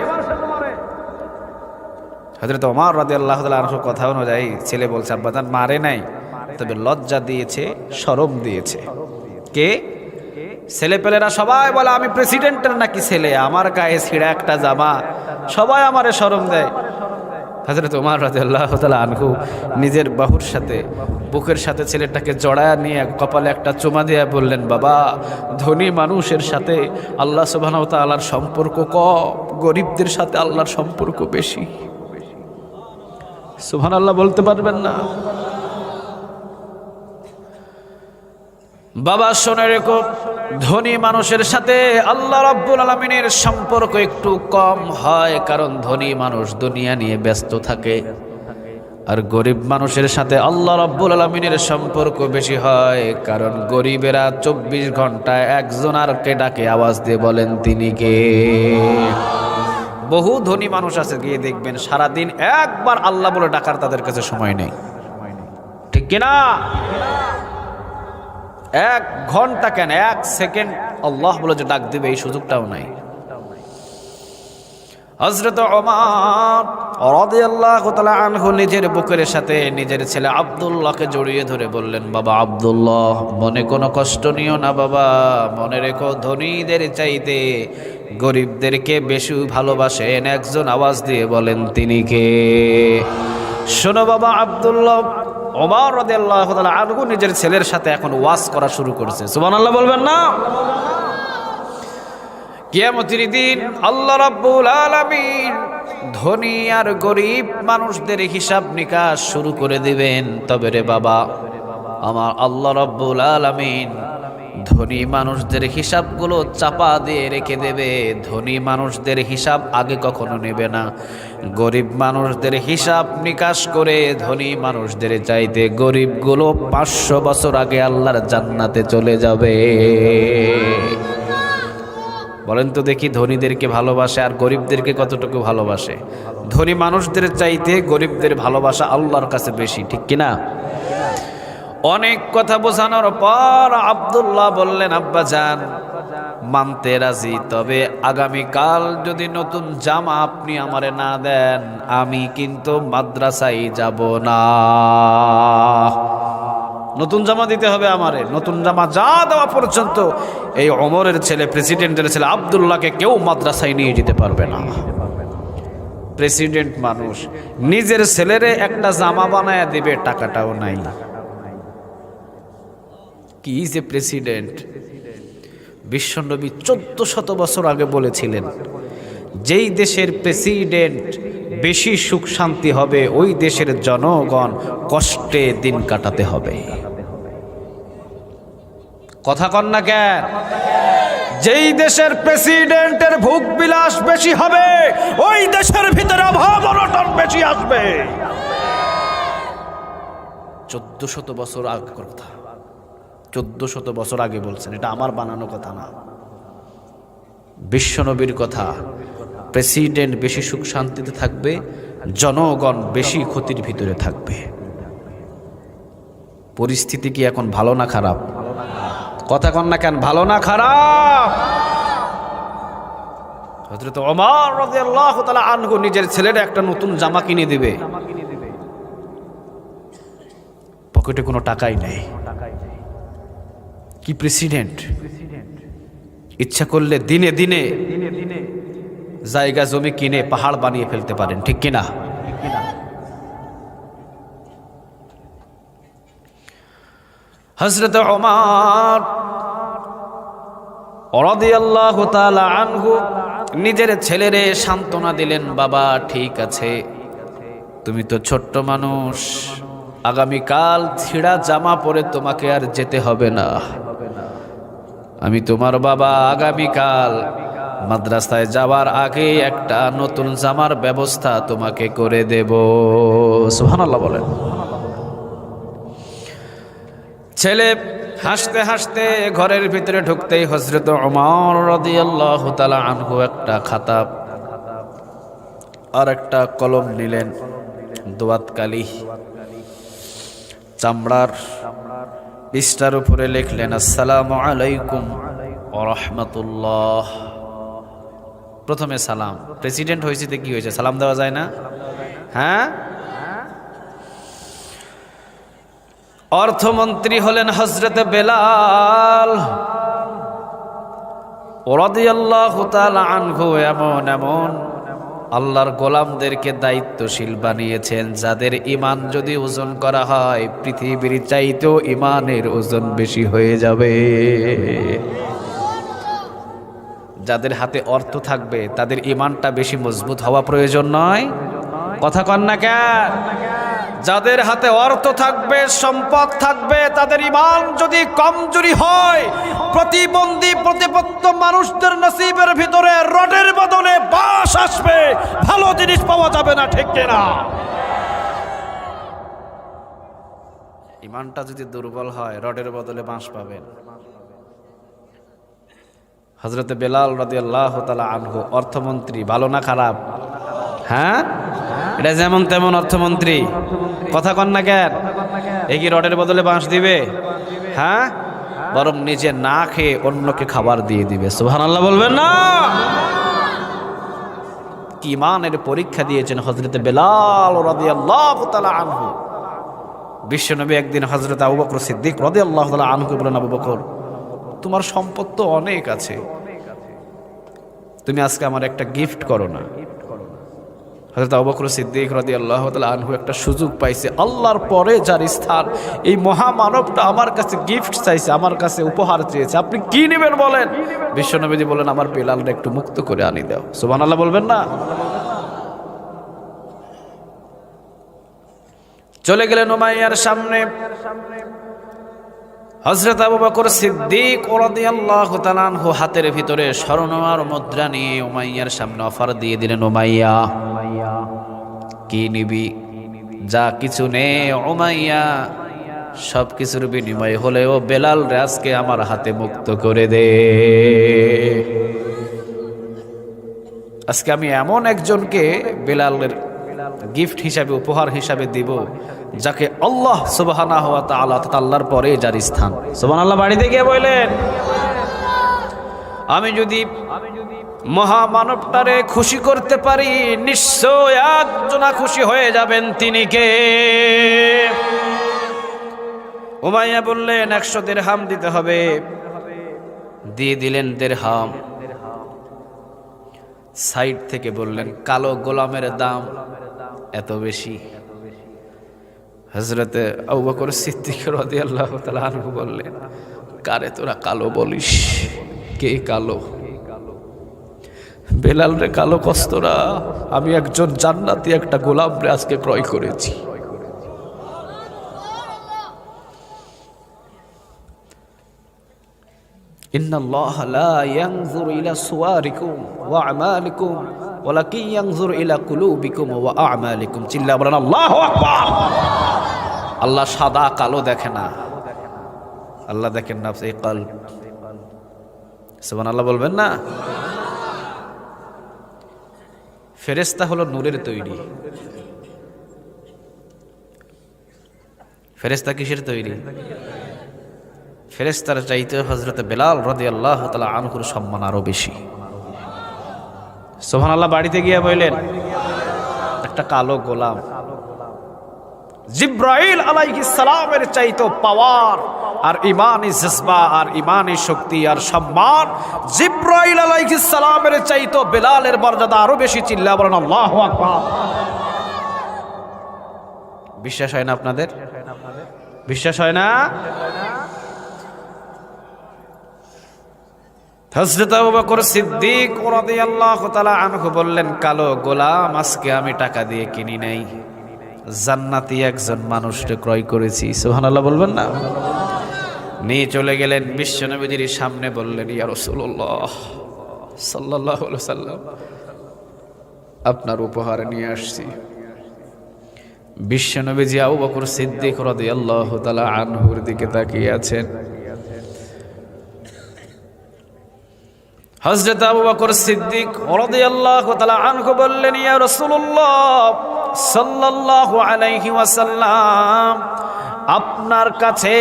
হযরত ওমর রাদিয়াল্লাহু তাআলা আনহুর কথা অনুযায়ী ছেলে বলছে, আব্বাজান মারে নাই, তবে লজ্জা দিয়েছে, শরম দিয়েছে। কে? ছেলেপেলেরা সবাই বলে আমি প্রেসিডেন্টের নাকি ছেলে, আমার গায়ে ছিঁড়া একটা জামা, সবাই আমারে শরম দেয়। হযরত ওমর রাদিয়াল্লাহু তাআলা আনহু নিজের বাহুর সাথে, বুকের সাথে ছেলেটাকে জড়ায়া নিয়ে কপালে একটা চুমা দিয়ে বললেন, বাবা, ধনী মানুষের সাথে আল্লাহ সুবহানাহু ওয়া তাআলার সম্পর্ক কম, গরিবদের সাথে আল্লাহর সম্পর্ক বেশি। সুবহানাল্লাহ বলতে পারবেন না? বাবা শোনে রেখো, ধনী মানুষের সাথে আল্লাহ রাব্বুল আলামিনের সম্পর্ক একটু কম হয়, কারণ ধনী মানুষ দুনিয়া নিয়ে ব্যস্ত থাকে। আর গরিব মানুষের সাথে আল্লাহ রাব্বুল আলামিনের সম্পর্ক বেশি হয়, কারণ গরিবেরা 24 ঘন্টায় একজন আরকে ডাকে, আওয়াজ দিয়ে বলেন তিনি কে? বহু ধনী মানুষ আছে, গিয়ে দেখবেন সারাদিন একবার আল্লাহ বলে ডাকার তাদের কাছে সময় নেই, ঠিক কিনা? এক ঘন্টা কেন, এক সেকেন্ড আল্লাহ বলে যে ডাক দিবে এই সুযোগটাও নাই। হযরত ওমর রাদিয়াল্লাহু তাআলা আনহু নিজের বুকের সাথে নিজের ছেলে আব্দুল্লাহকে জড়িয়ে ধরে বললেন, বাবা আব্দুল্লাহ, মনে কোনো কষ্ট নিও না বাবা, মনে রেখো ধনীদের চাইতে গরিবদেরকে বেশি ভালোবাসেন একজন। আওয়াজ দিয়ে বলেন তিনি কে? শোনো বাবা আব্দুল্লাহ, ওমর রাদিয়াল্লাহু তাআলা আনহু নিজের ছেলের সাথে এখন ওয়াজ করা শুরু করেছে। সুবহানাল্লাহ বলবেন না? কিয়ামতের দিন আল্লাহ রাব্বুল আলামিন ধনী আর গরিব মানুষদের হিসাব নিকাশ শুরু করে দিবেন। তবে রে বাবা, আমার আল্লাহ রাব্বুল আলামিন ধনী মানুষদের হিসাবগুলো চাপা দিয়ে রেখে দেবে। ধনী মানুষদের হিসাব আগে কখনো নেবে না। গরিব মানুষদের হিসাব নিকাশ করে ধনী মানুষদের চাইতে গরিবগুলো 500 বছর আগে আল্লাহর জান্নাতে চলে যাবে। বলেন তো দেখি, ধনীদেরকে ভালোবাসে আর গরিবদেরকে কতটুকু ভালোবাসে? ধনী মানুষদের চাইতে গরিবদের ভালোবাসা আল্লাহর কাছে বেশি, ঠিক কিনা? অনেক কথা বোঝানোর পর আব্দুল্লাহ বললেন, আব্বা জান মানতে রাজি, তবে আগামীকাল যদি নতুন জামা আপনি আমারে না দেন আমি কিন্তু মাদ্রাসায় যাব না। নতুন জামা দিতে হবে আমারে। নতুন জামা যা দেওয়া পর্যন্ত এই ওমরের ছেলে, প্রেসিডেন্টের ছেলে আব্দুল্লাহকে কেউ মাদ্রাসায় নিয়ে যেতে পারবে না। প্রেসিডেন্ট মানুষ, নিজের ছেলেরে একটা জামা বানায় দিবে, টাকাটাও নাই। কি যে প্রেসিডেন্ট! বিশ্বনবী 1400 বছর আগে বলেছিলেন, যেই দেশের প্রেসিডেন্ট বেশি সুখ শান্তি হবে ওই দেশের জনগণ কষ্টে দিন কাটাতে হবে। কথা কন না কেন? যেই দেশের প্রেসিডেন্টের ভোগ বিলাস বেশি হবে ওই দেশের ভিতরে অভাব অনটন বেশি আসবে। 1400 বছর আগের কথা, 1400 বছর আগে বলছেন, এটা আমার বানানো কথা না, বিশ্বনবীর কথা। প্রেসিডেন্ট বেশি সুখ শান্তিতে থাকবে, জনগণ বেশি ক্ষতির ভিতরে থাকবে। পরিস্থিতি কি এখন ভালো না খারাপ? কথা কন না কেন, ভালো না খারাপ? হযরত ওমর রাদিয়াল্লাহু তাআলা আনহু নিজের ছেলের একটা নতুন জামা কিনে দিবে, পকেটে কোনো টাকাই নেই। কি প্রেসিডেন্ট! ইচ্ছা করলে দিনে দিনে জায়গা জমি কিনে পাহাড় বানিয়ে ফেলতে পারেন, ঠিক কিনা? হযরত ওমর রাদিয়াল্লাহু তাআলা আনহু নিজের ছেলেরে সান্ত্বনা দিলেন, বাবা ঠিক আছে, তুমি তো ছোট্ট মানুষ, আগামীকাল ছিঁড়া জামা পরে তোমাকে আর যেতে হবে না। আমি তোমার বাবা আগামীকাল মাদ্রাসায় যাওয়ার আগে একটা নতুন জামার ব্যবস্থা তোমাকে করে দেব। সুবহানাল্লাহ বলেন। ছেলে হাসতে হাসতে ঘরের ভিতরে ঢুকতেই হযরত ওমর রাদিয়াল্লাহু তাআলা আনহু একটা খাতা আর একটা কলম নিলেন, দোয়াত কালি চামড়ার পৃষ্ঠার উপরে লিখলেন, আসসালামু আলাইকুম ওয়া রাহমাতুল্লাহ। প্রথমে সালাম। প্রেসিডেন্ট হয়েছে তো কি হয়েছে, সালাম দেওয়া যায় না? হ্যাঁ। অর্থমন্ত্রী হলেন হযরত বেলাল রাদিয়াল্লাহু তাআলা আনহু। এমন এমন আল্লাহর গোলামদেরকে দায়িত্বশীল বানিয়েছেন যাদের ঈমান যদি ওজন করা হয় পৃথিবীর চাইতেও ঈমানের ওজন বেশি হয়ে যাবে। যাদের হাতে অর্থ থাকবে তাদের ঈমানটা বেশি মজবুত হওয়া প্রয়োজন নয়? কথা কন না কেন? যাদের হাতে অর্থ থাকবে, সম্পদ থাকবে, তাদের ঈমান যদি কমজোরি হয় প্রতিবন্ধী প্রতিপত্ত মানুষদের নসিবের ভিতরে রডের বদলে বাঁশ আসবে, ভালো জিনিস পাওয়া যাবে না, ঠিক কিনা? ঈমানটা যদি দুর্বল হয় রডের বদলে বাঁশ পাবেন। হযরত বেলাল রাদিয়াল্লাহু তাআলা আনহু অর্থমন্ত্রী, ভালো না খারাপ? হ্যাঁ, এটা যেমন তেমন অর্থমন্ত্রী। কথা কন না কেন? এই কি রডের বদলে বাঁশ দিবে? হ্যাঁ, বরং নিজে না খেয়ে অন্যকে খাবার দিয়ে দিবে। সুবহানাল্লাহ বলবেন না? কি ইমানের পরীক্ষা দিয়েছেন হযরত বেলাল রাদিয়াল্লাহু তাআলা আনহু। বিশ্বনবী একদিন হযরত আবু বকর সিদ্দিক রাদিয়াল্লাহু তাআলা আনহুকে বলেন, আবু বকর, তোমার সম্পদ তো অনেক আছে, তুমি আজকে আমার একটা গিফট করো না। হযরত আবু বকর সিদ্দিক রাদিয়াল্লাহু তাআলা আনহু একটা সুযোগ পাইছে, আল্লাহর পরে যার স্থান, এই মহামানবটা আমার কাছে গিফট চাইছে, আমার কাছে উপহার চেয়েছে, আপনি কি নেবেন বলেন? বিশ্বনবীজি বলেন, আমার বেলালটা একটু মুক্ত করে আনি দাও। সুবহানাল্লাহ বলবেন না? চলে গেলেন উমাইয়ার সামনে। হযরত আবু বকর সিদ্দিক রাদিয়াল্লাহু তাআলা আনহু হাতের ভিতরে স্বর্ণার মুদ্রা নিয়ে উমাইয়ার সামনে অফার দিয়ে দিলেন, উমাইয়া কি নিবি? যা কিছু নে উমাইয়া, সব কিছুর বিনিময় হলেও বেলাল রে আজকে আমার হাতে মুক্ত করে দে। আজকে আমি এমন একজনকে বেলালের গিফট হিসাবে, উপহার হিসাবে দিব, যাকে আল্লাহ সুবহানাহু ওয়া তাআলা, আল্লাহর পরে যার স্থান। সুবহানাল্লাহ বাড়িতে গিয়ে বললেন, আমি যদি মহামানবটারে খুশি করতে পারি, নিশ্চয় একজনা খুশি হয়ে যাবেন, তিনি কে? উমাইয়া বললেন, 100 দিরহাম দিতে হবে। দিয়ে দিলেন দিরহাম। সাইড থেকে বললেন, কালো গোলামের দাম এত বেশি? হযরত আবু বকর সিদ্দিক রাদিয়াল্লাহু তাআলা আনহু বললেন, কারে তোরা কালো বলিস? কে কালো? বেলাল রে কালো কস্তরা, আমি একজন জান্নাতি একটা গোলাম রে আজকে ক্রয় করেছি। ইন্নাল্লাহা লা ইয়ানজুরু ইলা সুওয়ারিকুম ওয়া আমালিকুম ওয়ালাকিন ইয়ানজুরু ইলা কুলুবিকুম ওয়া আমালিকুম। চিল্লা বলেন আল্লাহু আকবার। আল্লাহ সাদা কালো দেখে না, আল্লাহ দেখেন নফস এই কলব। সুবহানাল্লাহ বলবেন না? ফেরেশতা হলো নূরের তৈরি। ফেরেশতা কিসের তৈরি? ফেরেশতার চাইতে হযরত বেলাল রাদিয়াল্লাহু তাআলা আনহুর সম্মান আরো বেশি। সুবহানাল্লাহ বাড়িতে গিয়ে বললেন, একটা কালো গোলাম জিব্রাইল আলাইহিস সালামের চাইতে পাওয়ার আর ইমানি জজবা আর ইমানি শক্তি আর সম্মান জিব্রাইল আলাইহিস সালামের চাইতে বেলালের মর্যাদা আরো বেশি। চিল্লা বলেন আল্লাহু আকবার। বিশ্বাস হয় না আপনাদের? বিশ্বাস হয় না? হযরত আবু বকর সিদ্দিক রাদিয়াল্লাহু তাআলা আনহু বললেন, কালো গোলাম আজকে আমি টাকা দিয়ে কিনি নাই, জান্নাতি একজন মানুষকে ক্রয় করেছি। সুবহানাল্লাহ বলবেন না? নিয়ে চলে গেলেন বিশ্বনবীর সামনে, বললেন, ইয়া রাসূলুল্লাহ সাল্লাল্লাহু আলাইহি ওয়াসাল্লাম, আপনার উপহার নিয়ে আসছি। বিশ্বনবী আবু বকর সিদ্দিক রাদিয়াল্লাহু তাআলা আনহুর দিকে তাকিয়ে আছেন। হযরত আবু বকর সিদ্দিক রাদিয়াল্লাহু তাআলা আনহু বললেন, ইয়া রাসূলুল্লাহ সাল্লাল্লাহু আলাইহি ওয়াসাল্লাম, আপনার কাছে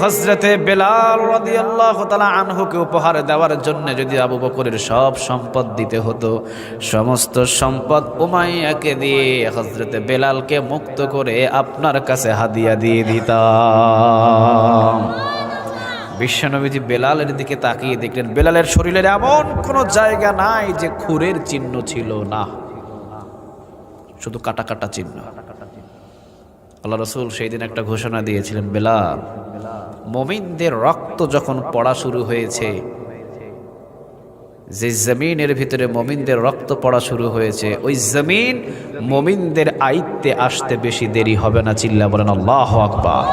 হযরতে বেলাল রাদিয়াল্লাহু তাআলা আনহুকে উপহার দেওয়ার জন্য যদি আবু বকরের সব সম্পদ দিতে হতো, সমস্ত সম্পদ উমাইয়াকে দিয়ে হযরতে বেলালকে মুক্ত করে আপনার কাছে হাদিয়া দিয়ে দিতাম। বিশ্বনবীজি বেলালের দিকে তাকিয়ে দেখলেন, বেলালের শরীরের এমন কোনো জায়গা নাই যে খুরের চিহ্ন ছিল না, শুধু কাটা কাটা চিহ্ন। আল্লাহ রাসূল সেই দিন একটা ঘোষণা দিয়েছিলেন, বেলাল, মুমিনদের রক্ত যখন পড়া শুরু হয়েছে, যে জমিনের ভিতরে মুমিনদের রক্ত পড়া শুরু হয়েছে, ওই জমিন মুমিনদের আয়ত্তে আসতে বেশি দেরি হবে না। চিল্লা বলেন আল্লাহু আকবার।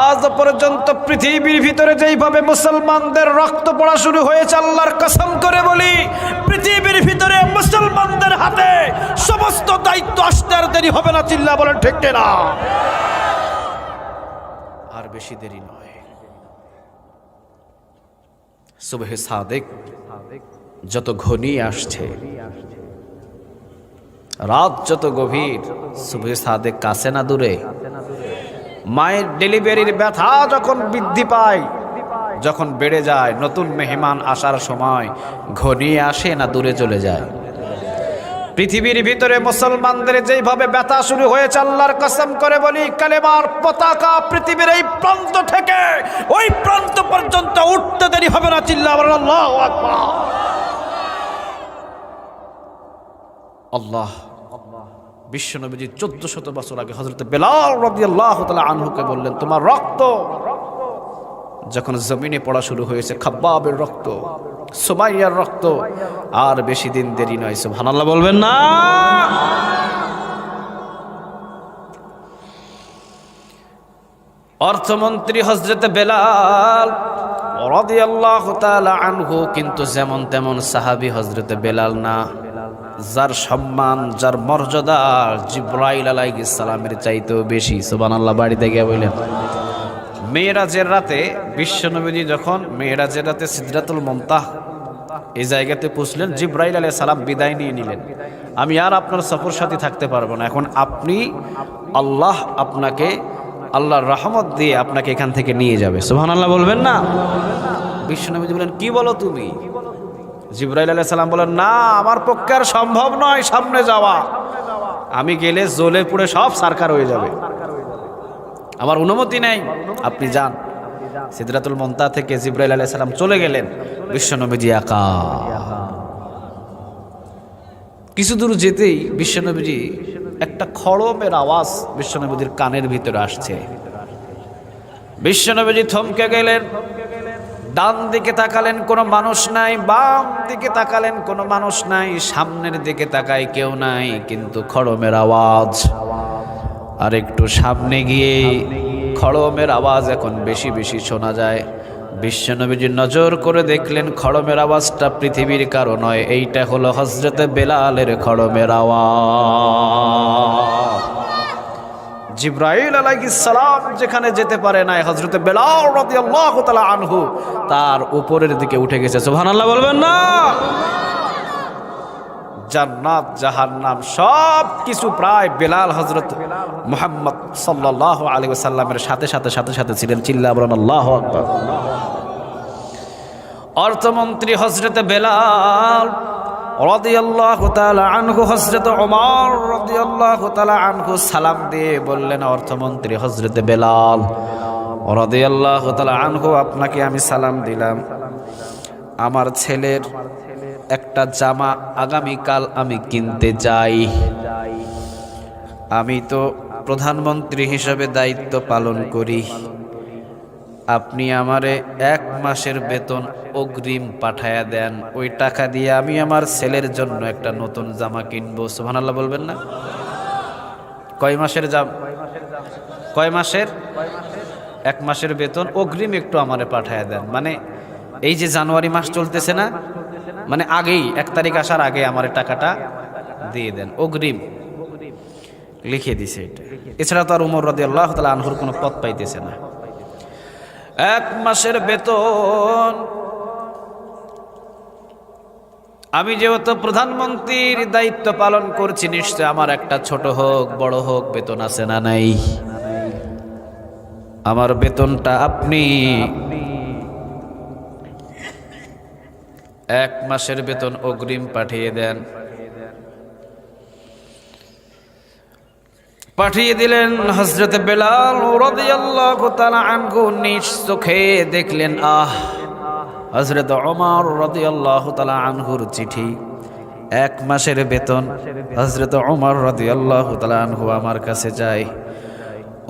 আজ পর্যন্ত পৃথিবীর ভিতরে যেইভাবে মুসলমানদের রক্ত পড়া শুরু হয়েছে, আল্লাহর কসম করে বলি, পৃথিবীর ভিতরে মুসলমানদের হাতে সমস্ত দায়িত্ব আসতে আর দেরি হবে না। চিল্লা বলেন ঠিক না? আর বেশি দেরি নয়। সুবহে সাদেক যত ঘনিয়ে আসছে, রাত যত গভীর, সুবহে সাদেক কাছে না দূরে? মায়ের ডেলিভারির ব্যথা যখন বৃদ্ধি পায়, যখন বেড়ে যায়, নতুন মেহমান আসার সময় ঘনিয়ে আসে না দূরে চলে যায়? পৃথিবীর ভিতরে মুসলমানদের যেইভাবে ব্যথা শুরু হয়েছে, আল্লাহর কসম করে বলি, কালেমার পতাকা পৃথিবীর এই প্রান্ত থেকে ওই প্রান্ত পর্যন্ত উঠতে দেরি হবে না। চিল্লা বলেন আল্লাহু আকবার। আল্লাহ বিশ্বনবীজি 1400 বছর আগে হযরত বেলাল রাদিয়াল্লাহু তাআলা আনহুকে বললেন, তোমার রক্ত যখন জমিনে পড়া শুরু হয়েছে, খাব্বাবের রক্ত, সুমাইয়ার রক্ত, আর বেশি দিন দেরি নয়। সুবহানাল্লাহ বলবেন না? অর্থমন্ত্রী হযরত বেলাল রাদিয়াল্লাহু তাআলা আনহু কিন্তু যেমন তেমন সাহাবী হযরত বেলাল না। যার সম্মান, যার মর্যাদা জিবরাইল আলাইহিস সালামের চাইতেও বেশি। সুবহানাল্লাহ। বাড়িতে গিয়ে বললেন, মেরাজের রাতে বিশ্বনবীজি যখন মেরাজের রাতে সিদরাতুল মুনতাহ এই জায়গাতে পৌঁছলেন, জিবরাইল আলাইহিস সালাম বিদায় নিয়ে নিলেন, আমি আর আপনার সফর সাথী থাকতে পারবো না, এখন আপনি, আল্লাহ আপনাকে আল্লাহর রহমত দিয়ে আপনাকে এখান থেকে নিয়ে যাবে। সুবহানাল্লাহ বলবেন না? বিশ্বনবীজি বলেন, কি বলো তুমি? জিবরাইল আলাইহিস সালাম বলেন, না, আমার পক্ষে আর সম্ভব নয় সামনে যাওয়া, আমি গেলে জ্বলে পুড়ে সব সারকার হয়ে যাবে, আমার অনুমতি নেই, আপনি যান। সিদরাতুল মুনতাহ থেকে জিবরাইল আলাইহিস সালাম চলে গেলেন, বিশ্বনবীজি একা। কিছু দূর যেতেই বিশ্বনবীজি একটা খড়মের আওয়াজ বিশ্বনবীজির কানের ভিতরে আসছে। বিশ্বনবীজি থমকে গেলেন, ডান দিকে তাকালেন, কোনো মানুষ নাই, বাম দিকে তাকালেন, কোনো মানুষ নাই, সামনের দিকে তাকায় কেউ নাই, কিন্তু খড়মের আওয়াজ। আর একটু সামনে গিয়ে খড়মের আওয়াজ এখন বেশি বেশি শোনা যায়। বিশ্বনবীজি নজর করে দেখলেন খড়মের আওয়াজটা পৃথিবীর কারো নয়, এইটা হলো হযরত বেলালের খড়মের আওয়াজ। জিবরাইল আলাইহিস সালাম যেখানে যেতে পারে না, হযরত বেলাল রাদিয়াল্লাহু তাআলা আনহু তার উপরের দিকে উঠে গেছে। সুবহানাল্লাহ বলবেন না? জান্নাত জাহান্নাম সব কিছু প্রায় বেলাল হযরত মুহাম্মদ সাল্লাল্লাহু আলাইহি ওয়াসাল্লামের সাথে সাথে সাথে সাথে ছিলেন। চিল্লা বলেন আল্লাহু আকবার। অর্থমন্ত্রী হযরত বেলাল রাদিয়াল্লাহু তাআলা আনহু হযরত ওমর রাদিয়াল্লাহু তাআলা আনহু সালাম দিয়ে বললেন, অর্থমন্ত্রী হযরত বেলাল রাদিয়াল্লাহু তাআলা আনহু, আপনাকে আমি সালাম দিলাম, আমার ছেলের একটা জামা আগামীকাল আমি কিনতে চাই। আমি তো প্রধানমন্ত্রী হিসেবে দায়িত্ব পালন করি, আপনি আমারে 1 মাসের বেতন অগ্রিম পাঠায়া দেন, ওই টাকা দিয়ে আমি আমার ছেলের জন্য একটা নতুন জামা কিনবো। সুবহানাল্লাহ বলবেন না? কয় মাসের কয় মাসের? 1 মাসের বেতন অগ্রিম একটু আমারে পাঠায়া দেন। মানে এই যে জানুয়ারি মাস চলতেছে না, মানে আগেই 1 তারিখ আসার আগে আমার টাকাটা দিয়ে দেন, অগ্রিম লিখে দিছে এটা। এছাড়া তো আর ওমর রাদিয়াল্লাহু তাআলা আনহুর কোনো পথ পাইতেছে না। 1 মাসের বেতন আমি যেহেতু প্রধানমন্ত্রীর দায়িত্ব পালন করছি, নিশ্চয় আমার একটা ছোট হোক বড় হোক বেতন আছে না নাই? আমার বেতনটা আপনি 1 মাসের বেতন অগ্রিম পাঠিয়ে দেন। পাঠিয়ে দিলেন। হযরত বেলাল রাদিয়াল্লাহু তাআলা আনহু নিজ চোখে দেখলেন, হযরত ওমর রাদিয়াল্লাহু তাআলা আনহুর চিঠি, 1 মাসের বেতন হযরত ওমর রাদিয়াল্লাহু তাআলা আনহু আমার কাছে যায়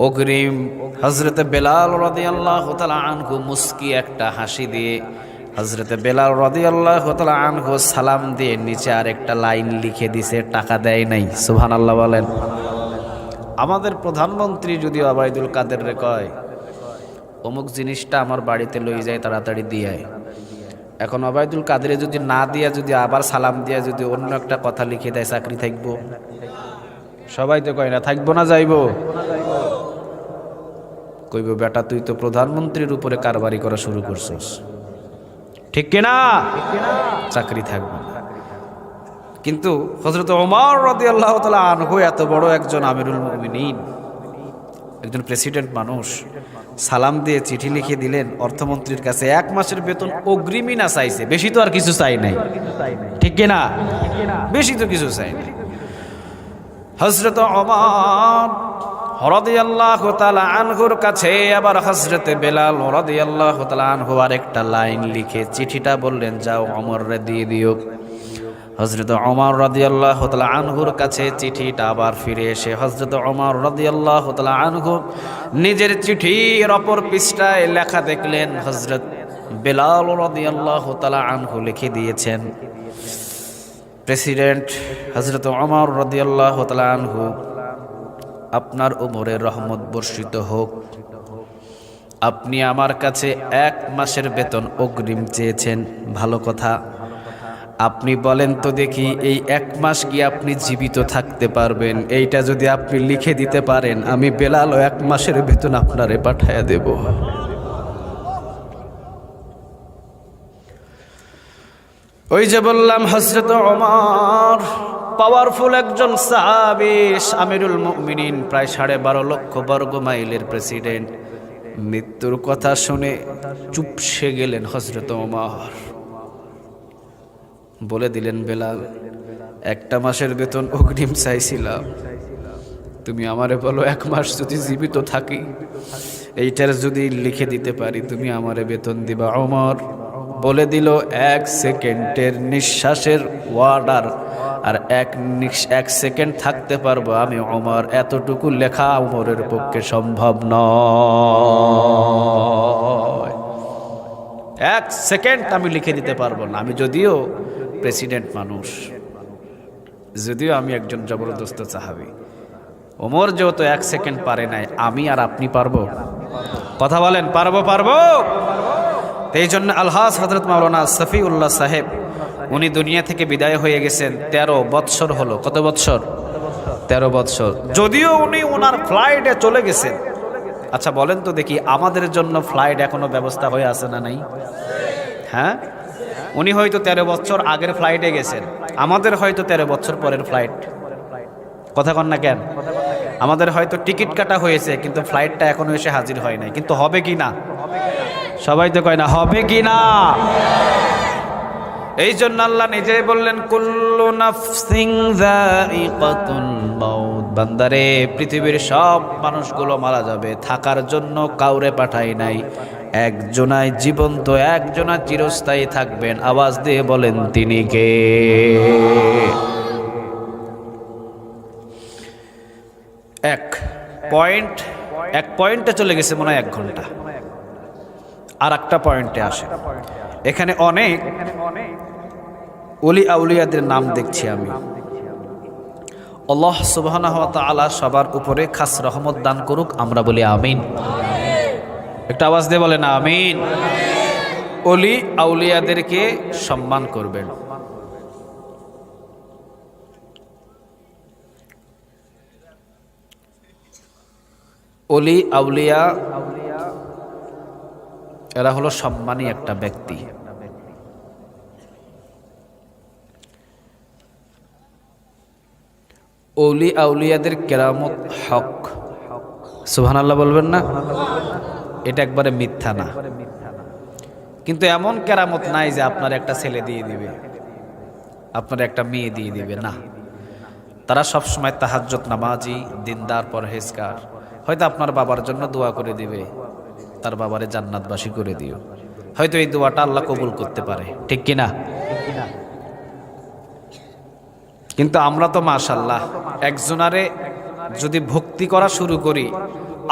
অগ্রিম। হযরত বেলাল রাদিয়াল্লাহু তাআলা আনহু মুস্কি একটা হাসি দিয়ে হযরত বেলাল রাদিয়াল্লাহু তাআলা আনহু সালাম দিয়ে নিচে আরেকটা লাইন লিখে দিছে, টাকা দেয় নাই। সুবহানাল্লাহ বলেন। আমাদের প্রধানমন্ত্রী যদি ওবায়দুল কাদের রে কয়, অমুক জিনিসটা আমার বাড়িতে লই যায়, তাড়াতাড়ি দিয়ে, এখন ওবায়দুল কাদের যদি না দিয়া, যদি আবার সালাম দিয়া যদি অন্য একটা কথা লিখে দেয়, চাকরি থাকবো? সবাই তো কয় না থাকবো না, যাইবো? কইব, বেটা তুই তো প্রধানমন্ত্রীর উপরে কারবারি করা শুরু করছিস, ঠিক কিনা? চাকরি থাকবে না। কিন্তু হযরত ওমর রাদিয়াল্লাহু তাআলা আনহু এত বড় একজন আমিরুল মুমিনিন, একজন প্রেসিডেন্ট মানুষ সালাম দিয়ে চিঠি লিখে দিলেন অর্থমন্ত্রীর কাছে 1 মাসের বেতন অগ্রিমই না চাইছে, বেশি তো আর কিছু চাই নাই, ঠিক কিনা? বেশি তো কিছু চাই নাই। হযরত ওমর রাদিয়াল্লাহু তাআলা আনহুর কাছে আবার হযরত বেলাল রাদিয়াল্লাহু তাআলা আনহু আরেকটা লাইন লিখে চিঠিটা বললেন, যাও ওমররে দিয়ে দিও। হযরত ওমর রাদিয়াল্লাহু তাআলা আনহুর কাছে চিঠিটা আবার ফিরে এসে হযরত ওমর রাদিয়াল্লাহু তাআলা আনহু নিজের চিঠির অপর পৃষ্ঠায় লেখা দেখলেন হযরত বেলাল রাদিয়াল্লাহু তাআলা আনহু লিখে দিয়েছেন, প্রেসিডেন্ট হযরত ওমর রাদিয়াল্লাহু তাআলা আনহু, আপনার উপরে রহমত বর্ষিত হোক। আপনি আমার কাছে 1 মাসের বেতন অগ্রিম চেয়েছেন, ভালো কথা। আপনি বলেন তো দেখি, এই 1 মাস কি আপনি জীবিত থাকতে পারবেন? এইটা যদি আপনি লিখে দিতে পারেন, আমি বেলালও 1 মাসের বেতন আপনারে পাঠায়া দেব। ওই যে বললাম হযরত ওমর পাওয়ারফুল একজন সাহাবী, আমিরুল মুমিনিন, প্রায় 12.5 লক্ষ বর্গ মাইলের প্রেসিডেন্ট। মৃত্যুর কথা শুনে চুপসে গেলেন হযরত ওমর। বলে দিলেন, বেলাল, 1 মাসের বেতন অগ্রিম চাইছিলাম, তুমি আমারে বলো 1 মাস যদি জীবিত থাকি, এইটার যদি লিখে দিতে পারি, তুমি আমারে বেতন দিবা। ওমর বলে দিল, 1 সেকেন্ডের নিঃশ্বাসের ওয়ার্ডার আর 1 সেকেন্ড থাকতে পারবো আমি ওমর, এতটুকু লেখা ওমরের পক্ষে সম্ভব নয়। 1 সেকেন্ড আমি লিখে দিতে পারবো না। আমি যদিও প্রেসিডেন্ট মানুষ, যদিও আমি একজন জবরদস্ত সাহাবী, ওমর যেহেতু 1 সেকেন্ড পারে নাই, আমি আর আপনি পারবো? কথা বলেন, পারবো? এই জন্য আলহাজ হযরত মাওলানা সফিউল্লাহ সাহেব, উনি দুনিয়া থেকে বিদায় হয়ে গেছেন 13 বৎসর হলো। কত বৎসর? 13 বৎসর। যদিও উনি ওনার ফ্লাইটে চলে গেছেন। আচ্ছা বলেন তো দেখি, আমাদের জন্য ফ্লাইট এখনো ব্যবস্থা হয়ে আছে না নাই? হ্যাঁ, উনি হয়তো 13 বছর আগের ফ্লাইটে গেছেন, আমাদের হয়তো 13 বছর পরের ফ্লাইট। কথা কন না কেন? আমাদের হয়তো টিকিট কাটা হয়েছে, কিন্তু ফ্লাইটটা এখনো এসে হাজির হয় নাই। কিন্তু হবে কি না? সবাই তো কয় না, হবে কি না? এই জন্য আল্লাহ নিজেই বললেন, কুল্লু নাফসিন যায়িকাতুল মাউত। বান্দারে, পৃথিবীর সব মানুষগুলো মারা যাবে, থাকার জন্য কাউরে পাঠাই নাই। একজনাই জীবন্ত, একজনা চিরস্থায়ী থাকবেন। আওয়াজ দিয়ে বলেন, তিনি কে? এক পয়েন্টে চলে গেছে মনে হয় 1 ঘন্টা। আর একটা পয়েন্টে আসে। এখানে অনেক ওলি আউলিয়াদের নাম দেখছি আমি। আল্লাহ সুবহানাহু ওয়া তাআলা সবার উপরে খাস রহমত দান করুক, আমরা বলি আমিন। একটা আওয়াজ দিয়ে বলেন আমিন। ওলি আউলিয়াদেরকে সম্মান করবেন। ওলি আউলিয়া এরা হলো সম্মানী একটা ব্যক্তি। ওলি আউলিয়াদের কেরামত হক। সুবহানাল্লাহ বলবেন না? এটা একবারে মিথ্যা না। কিন্তু এমন কেরামত নাই যে আপনার একটা ছেলে দিয়ে দিবে, আপনার একটা মেয়ে দিয়ে দিবে, না। তারা সবসময় তাহাজ্জুদ নামাজি, দিনদার, পরহেজগার। হয়তো আপনার বাবার জন্য দোয়া করে দিবে, তার বাবারে জান্নাতবাসী করে দিও। হয়তো এই দোয়াটা আল্লাহ কবুল করতে পারে, ঠিক কিনা? কিন্তু আমরা তো মাশাআল্লাহ একজনারে যদি ভক্তি করা শুরু করি,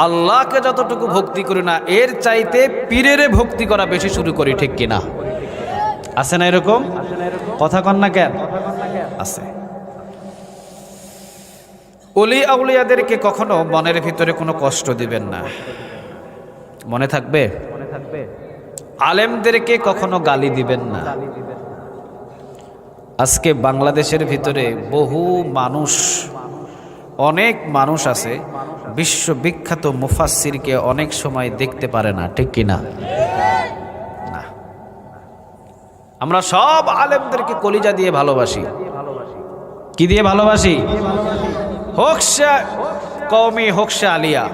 আল্লাহকে যতটুকু ভক্তি করি না, এর চাইতে পীরেরে ভক্তি করা বেশি শুরু করি, ঠিক কিনা? আছে না এরকম? কথা কন না কেন? আছে। ওলি আউলিয়াদেরকে কখনো মনের ভিতরে কোনো কষ্ট দিবেন না, মনে থাকবে। আলেমদেরকে কখনো গালি দিবেন না। আজকে বাংলাদেশের ভিতরে বহু মানুষ, অনেক মানুষ আছে বিশ্ববিখ্যাত মুফাসসিরকে অনেক সময় দেখতে পারে না, ঠিক কিনা? না। আমরা সব আলেমদেরকে কলিজা দিয়ে ভালোবাসি। কি দিয়ে ভালোবাসি? হোক সে কওমি, হোক সে আলিয়া,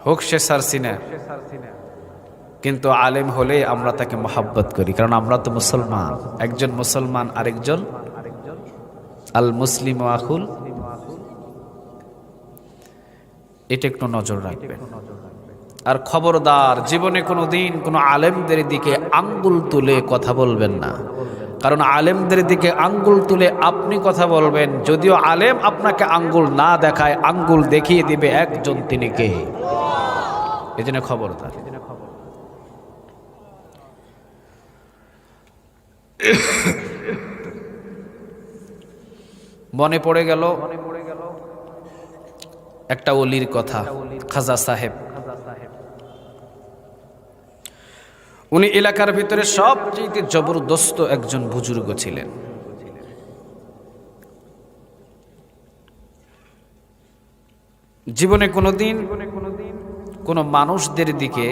হোক সে সারসিনা, কিন্তু আলেম হলে আমরা তাকে মহাব্বত করি, কারণ আমরা তো মুসলমান। একজন মুসলমান আরেকজন আল মুসলিম ও আখুল, এটা একটু নজর রাখবেন। আর খবরদার, জীবনে কোনো দিন কোনো আলেমদের দিকে আঙ্গুল তুলে কথা বলবেন না, কারণ আলেমদের দিকে আঙ্গুল তুলে আপনি কথা বলবেন, যদিও আলেম আপনাকে আঙ্গুল না দেখায়, আঙ্গুল দেখিয়ে দিবে একজন, তিনি কে? এজন্য খবরদার। মনে পড়ে গেল একটা ওলির কথা, খাজা সাহেব। উনি এলাকার ভিতরে সবচেয়ে জবরদস্ত একজন বুজুর্গ ছিলেন। জীবনে কোনোদিন কোনো মানুষদের দিকে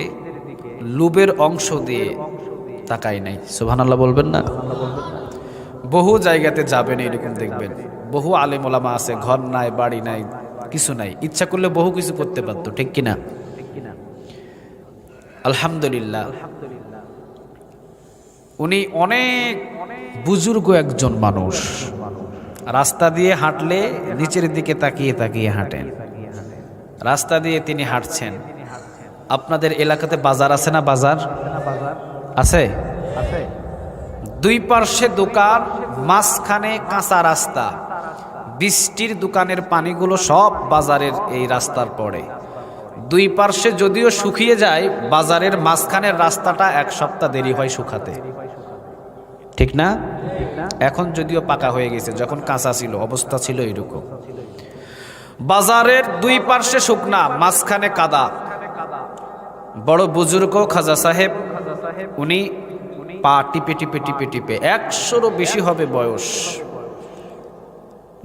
লোভের অংশ দিয়ে তাকায় নাই। সুবহানাল্লাহ বলবেন না? বহু জায়গাতে যাবেন, এরকম দেখবেন বহু আলেম ওলামা আছে, ঘর নাই, বাড়ি নাই, কিছু নাই, ইচ্ছা করলে বহু কিছু করতে পারতো, ঠিক কিনা? আলহামদুলিল্লাহ, উনি অনেক বুজুর্গ একজন মানুষ। রাস্তা দিয়ে হাঁটলে নিচের দিকে তাকিয়ে তাকিয়ে হাঁটেন। রাস্তা দিয়ে তিনি হাঁটছেন। আপনাদের এলাকাতে বাজার আছে না? বাজার আছে? দুই পার্শ্বে দোকান, মাঝখানে কাঁচা রাস্তা। বৃষ্টির দোকানের পানিগুলো সব বাজারের এই রাস্তার পড়ে। দুই পার্শ্বে যদিও শুকিয়ে যায়, বাজারের মাঝখানের রাস্তাটা এক সপ্তাহ দেরি হয় শুকাতে, ঠিক না? এখন যদিও পাকা হয়ে গেছে, যখন কাঁচা ছিল অবস্থা ছিল এরকম। বাজারের দুই পার্শ্বে শুকনা, মাঝখানে কাদা। বড় বুজুর্গ খাজা সাহেব, উনি পা টিপে টিপে টিপে টিপে, 100-রও বেশি হবে বয়স,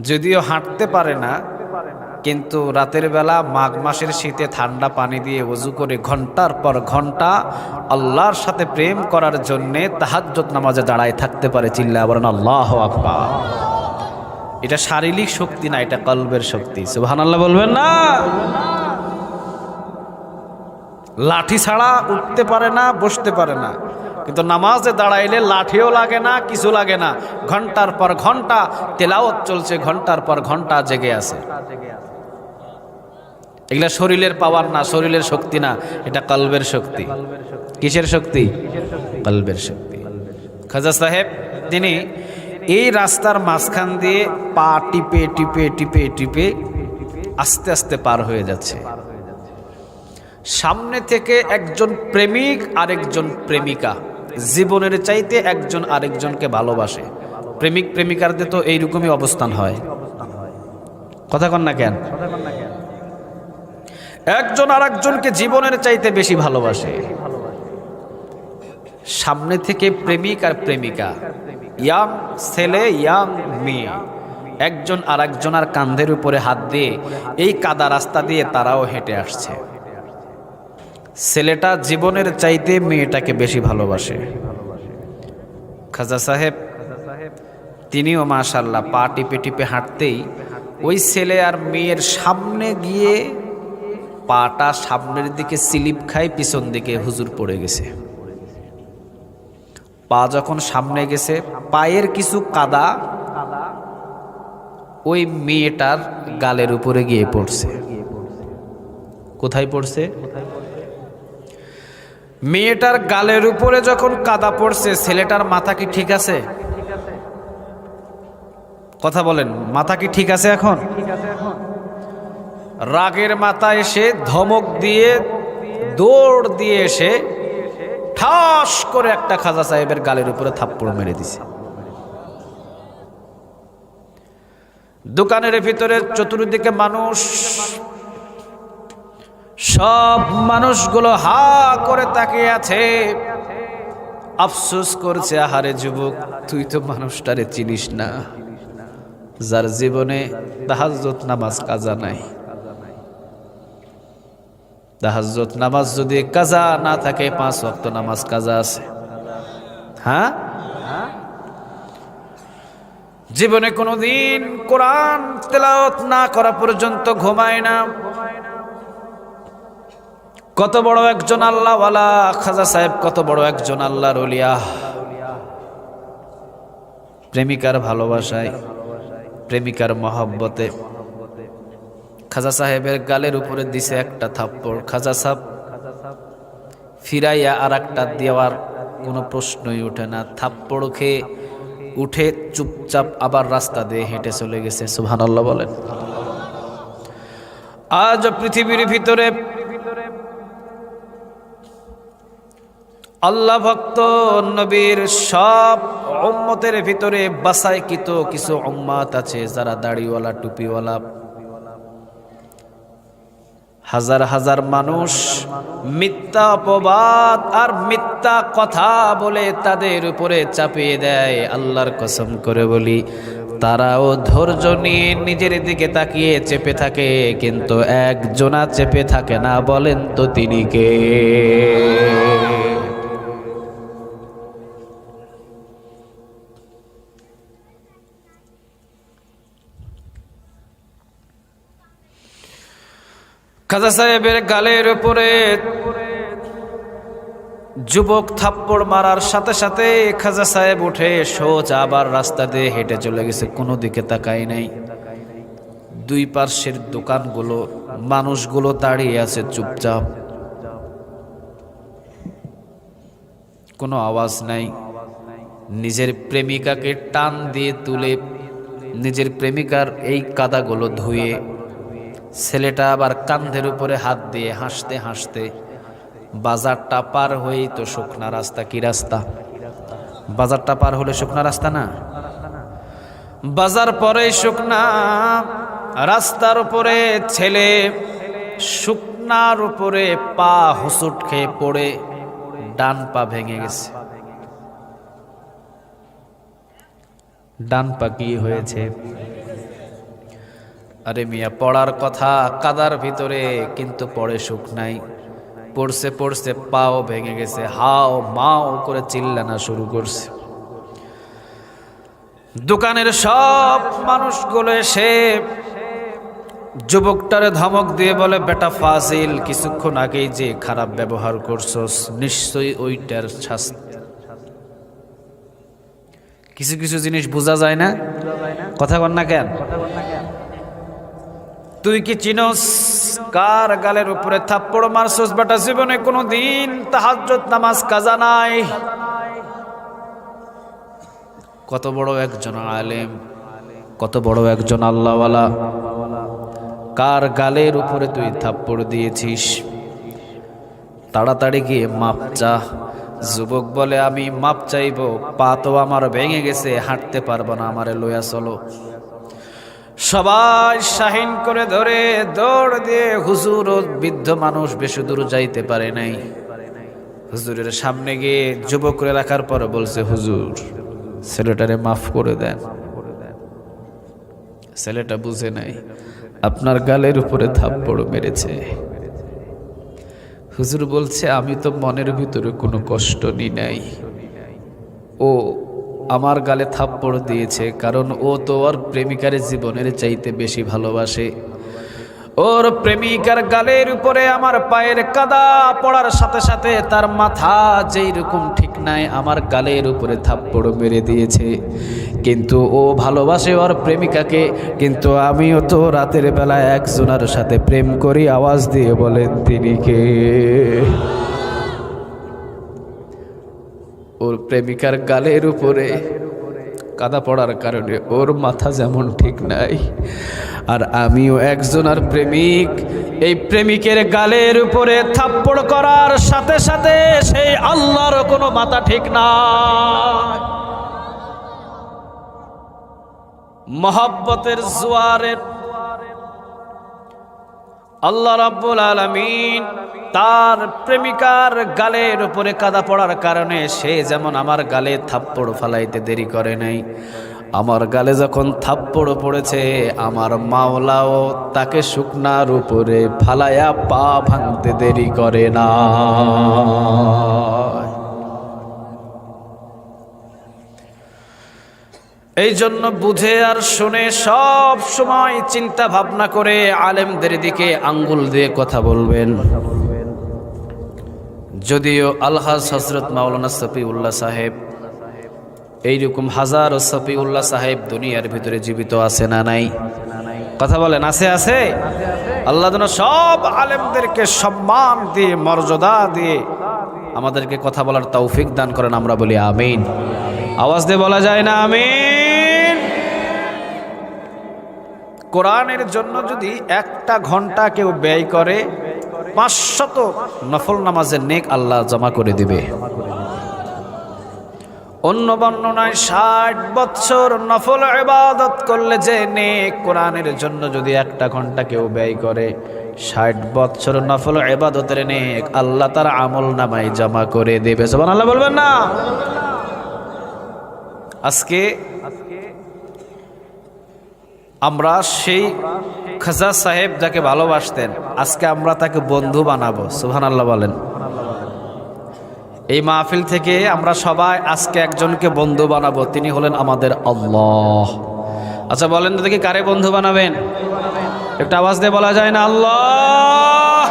যদিও হাঁটতে পারে না, কিন্তু রাতের বেলা মাঘ মাসের শীতে ঠান্ডা পানি দিয়ে ওযু করে ঘন্টার পর ঘন্টা আল্লাহর সাথে প্রেম করার জন্যে তাহাজ্জুদ নামাজে দাঁড়ায় থাকতে পারে। চিল্লায়া বলেন আল্লাহু আকবার। এটা শারীরিক শক্তি না, এটা কলবের শক্তি। সুবহানাল্লাহ বলবেন না? লাঠি ছাড়া উঠতে পারে না, বসতে পারে না, কিন্তু নামাজে দাঁড়াইলে লাঠিও লাগে না, কিছু লাগে না। ঘন্টার পর ঘন্টা তেলাওয়াত চলছে, ঘন্টার পর ঘন্টা জেগে আছে। এগুলা শরীরের পাওয়ার না, শরীরের শক্তি না, এটা কলবের শক্তি। কিসের শক্তি? কলবের শক্তি। খাজা সাহেব তিনি এই রাস্তার মাঝখান দিয়ে পা টিপে টিপে টিপে টিপে আস্তে আস্তে পার হয়ে যাচ্ছে। সামনে থেকে একজন প্রেমিক আর একজন প্রেমিকা, জীবনের চাইতে একজন আরেকজনকে ভালোবাসে। প্রেমিক প্রেমিকারদের তো এইরকমই অবস্থান হয়, কথা কন না কেন? একজন আরেকজনকে জীবনের চাইতে বেশি ভালোবাসে। সামনে থেকে প্রেমিক আর প্রেমিকা, ইয়াং ছেলে ইয়াং মেয়ে, একজন আরেকজনের কাঁধের উপরে হাত দিয়ে এই কাদা রাস্তা দিয়ে তারাও হেঁটে আসছে। ছেলেটা জীবনের চাইতে মেয়েটাকে বেশি ভালোবাসে। খাজা সাহেব তিনিও মাশাআল্লাহ পা টিপে টিপে হাঁটতেই ওই ছেলে আর মেয়ের সামনে গিয়ে পাটা সামনের দিকে স্লিপ খায়, পিছন দিকে হুজুর পড়ে গেছে। পা যখন সামনে গেছে, পায়ের কিছু কাদা ওই মেয়েটার গালের উপরে গিয়ে পড়ছে। কোথায় পড়ছে? মেয়েটার গালের উপরে যখন কাদা পড়ছে, ছেলেটার মাথা কি ঠিক আছে? কথা বলেন, মাথা কি ঠিক আছে? এখন রাগের মাথা এসে ধমক দিয়ে দৌড় দিয়ে এসে ঠাস করে একটা খাজা সাহেবের গালের উপরে থাপ্পড় মেরে দিছে। দোকানের ভিতরে চতুর্দিকে মানুষ, সব মানুষগুলো হা করে তাকিয়ে আছে, আফসোস করছে, আহারে যুবক, তুই তো মানুষটারে চিনিস না, যার জীবনে তাহাজ্জুদ নামাজ কাজা নাই। তাহাজ্জুদ নামাজ যদি কাজা না থাকে, 5 ওয়াক্ত নামাজ কাজা আছে। হ্যাঁ, জীবনে কোনোদিন কোরআন তেলাওয়াত না করা পর্যন্ত ঘুমায় না। কত বড় একজন আল্লাহওয়ালা খাজা সাহেব, কত বড় একজন আল্লাহর ওলিয়া। প্রেমিকার ভালোবাসায়, প্রেমিকার মহব্বতে খাজা সাহেবের গালের উপরে দিছে একটা থাপ্পড়। খাজা সাহেব ফিরাইয়া আর একটা দেওয়ার কোনো প্রশ্নই ওঠে না। থাপ্পড় খেয়ে উঠে চুপচাপ আবার রাস্তা দিয়ে হেঁটে চলে গেছে। সুবহানাল্লাহ বলেন। আজ পৃথিবীর ভিতরে আল্লাহ ভক্ত নবীর সব উম্মতের ভিতরে বাছাইকৃত কিছু উম্মত আছে যারা দাড়িওয়ালা, টুপিওয়ালা। হাজার হাজার মানুষ মিথ্যা অপবাদ আর মিথ্যা কথা বলে তাদের উপরে চাপিয়ে দেয়। আল্লাহর কসম করে বলি, তারাও ধৈর্য নিয়ে নিজের দিকে তাকিয়ে চেপে থাকে, কিন্তু একজনা চেপে থাকে না। বলেন তো তিনি কে? খাজা সাহেবের গালের উপরে যুবক থাপ্পড় মারার সাথে সাথে খাজা সাহেব উঠে সোজা আবার রাস্তা দিয়ে হেঁটে চলে গেছে, কোনো দিকে তাকাই নাই। দুই পার্শ্বের দোকানগুলো, মানুষগুলো দাঁড়িয়ে আছে চুপচাপ, কোনো আওয়াজ নাই। নিজের প্রেমিকাকে টান দিয়ে তুলে নিজের প্রেমিকার এই কাদাগুলো ধুয়ে ছেলেটা আবার কাঁধের উপরে হাত দিয়ে হাসতে হাসতে বাজারটা পার হয়েই তো শুকনা রাস্তা। কি রাস্তা? বাজারটা পার হলে শুকনা রাস্তা না? বাজার পরে শুকনা রাস্তার উপরে ছেলে শুকনার উপরে পা হুসুট খেয়ে পড়ে ডান পা ভেঙে গেছে। ডান পা কি হয়েছে? আরে মিয়া, পড়ার কথা কাদার ভিতরে, কিন্তু পড়ে সুখ নাই। পড়ছে পড়ছে পাও ভেঙে গেছে, হাও মাও করে চিল্লানা শুরু করছে। দোকানের সব মানুষগুলো এসে যুবকটারে ধমক দিয়ে বলে, বেটা ফাজিল, কিছুক্ষণ আগেই যে খারাপ ব্যবহার করছস নিশ্চয়ই ওইটার শাস্তি। কিছু কিছু জিনিস বোঝা যায় না, কথা বল না কেন? তুই কি চিনস কার গালের উপরে থাপ্পড় মারছস? বেটা জীবনে কোনো দিন তাহাজ্জুদ নামাজ কাজা নাই। কত বড় একজন আলেম, কত বড় একজন আল্লাহওয়ালা, কার গালের উপরে তুই থাপ্পড় দিয়েছিস? তাড়াতাড়ি গিয়ে মাপ চা। যুবক বলে, আমি মাপ চাইব? পা তো আমার ভেঙে গেছে, হাঁটতে পারবো না, আমারে লইয়া চলো। সবাই শাহিন করে ধরে দৌড় দিয়ে হুজুর ও বৃদ্ধ মানুষ বেশি দূর যাইতে পারে নাই। হুজুরের সামনে গিয়ে যুবকরে রাখার পর বলছে, হুজুর ছেলেটারে মাফ করে দেন। ছেলেটা বুঝে নাই আপনার গালের উপরে থাপ্পড় মেরেছে। হুজুর বলছে, আমি তো মনের ভিতরে কোনো কষ্ট নিই নাই, ও আমার গালে থাপ্পড় দিয়েছে কারণ ও তো ওর প্রেমিকার জীবনের চাইতে বেশি ভালোবাসে। ওর প্রেমিকার গালের উপরে আমার পায়ের কাদা পড়ার সাথে সাথে তার মাথা যেই রকম ঠিক নাই, আমার গালের উপরে থাপ্পড় মেরে দিয়েছে। কিন্তু ও ভালোবাসে ওর প্রেমিকাকে, কিন্তু আমিও তো রাতের বেলায় একজনের সাথে প্রেম করি। আওয়াজ দিয়ে বলেন তিনি কে? ওর প্রেমিকার গালের উপরে কাদা পড়ার কারণে ওর মাথা যেমন ঠিক নাই, আর আমিও একজনের প্রেমিক। এই প্রেমিকের গালের উপরে থাপ্পড় করার সাথে সাথে সেই আল্লাহর কোনো মাথা ঠিক নাই। মহব্বতের জোয়ারে আল্লাহ রাব্বুল আলামিন তার প্রেমিকার গালের উপরে কাদা পড়ার কারণে সে যেমন আমার গালে থাপ্পড় ফালাইতে দেরি করে নাই, আমার গালে যখন থাপ্পড় পড়েছে আমার মাওলাও তাকে শুকনার উপরে ফালায়া পা ভাঙতে দেরি করে না। এই জন্য বুঝে আর শুনে সব সময় চিন্তা ভাবনা করে আলেমদের দিকে আঙ্গুল দিয়ে কথা বলবেন। যদিও আলহাজ হযরত মাওলানা সফিউল্লাহ সাহেব এইরকম হাজারো সফিউল্লাহ সাহেব দুনিয়ার ভিতরে জীবিত আছে না নাই? কথা বলেন, আছে আছে? আল্লাহ যেন সব আলেমদেরকে সম্মান দিয়ে মর্যাদা দিয়ে আমাদেরকে কথা বলার তৌফিক দান করেন, আমরা বলি আমিন। আওয়াজ দিয়ে বলা যায় না আমিন? কোরআনের জন্য যদি একটা ঘন্টা কেউ ব্যয় করে 500 নফল নামাজের নেক আল্লাহ জমা করে দিবে। অন্য বর্ণনায় 60 বছর নফল ইবাদত করলে যে নেক, কোরআনের জন্য যদি একটা ঘন্টা কেউ ব্যয় করে 60 বছর নফল ইবাদতের নেক আল্লাহ তার আমল নামায় জমা করে দেবে। সুবহানাল্লাহ বলবেন না? আজকে আমরা সেই খাজা সাহেব যাকে ভালোবাসতেন, আজকে আমরা তাকে বন্ধু বানাবো। সুবহানাল্লাহ বলেন। এই মাহফিল থেকে আমরা সবাই আজকে একজনকে বন্ধু বানাবো, তিনি হলেন আমাদের আল্লাহ। আচ্ছা বলেন তো দেখি, কারে বন্ধু বানাবেন? একটা আওয়াজ দিয়ে বলা যায় না আল্লাহ?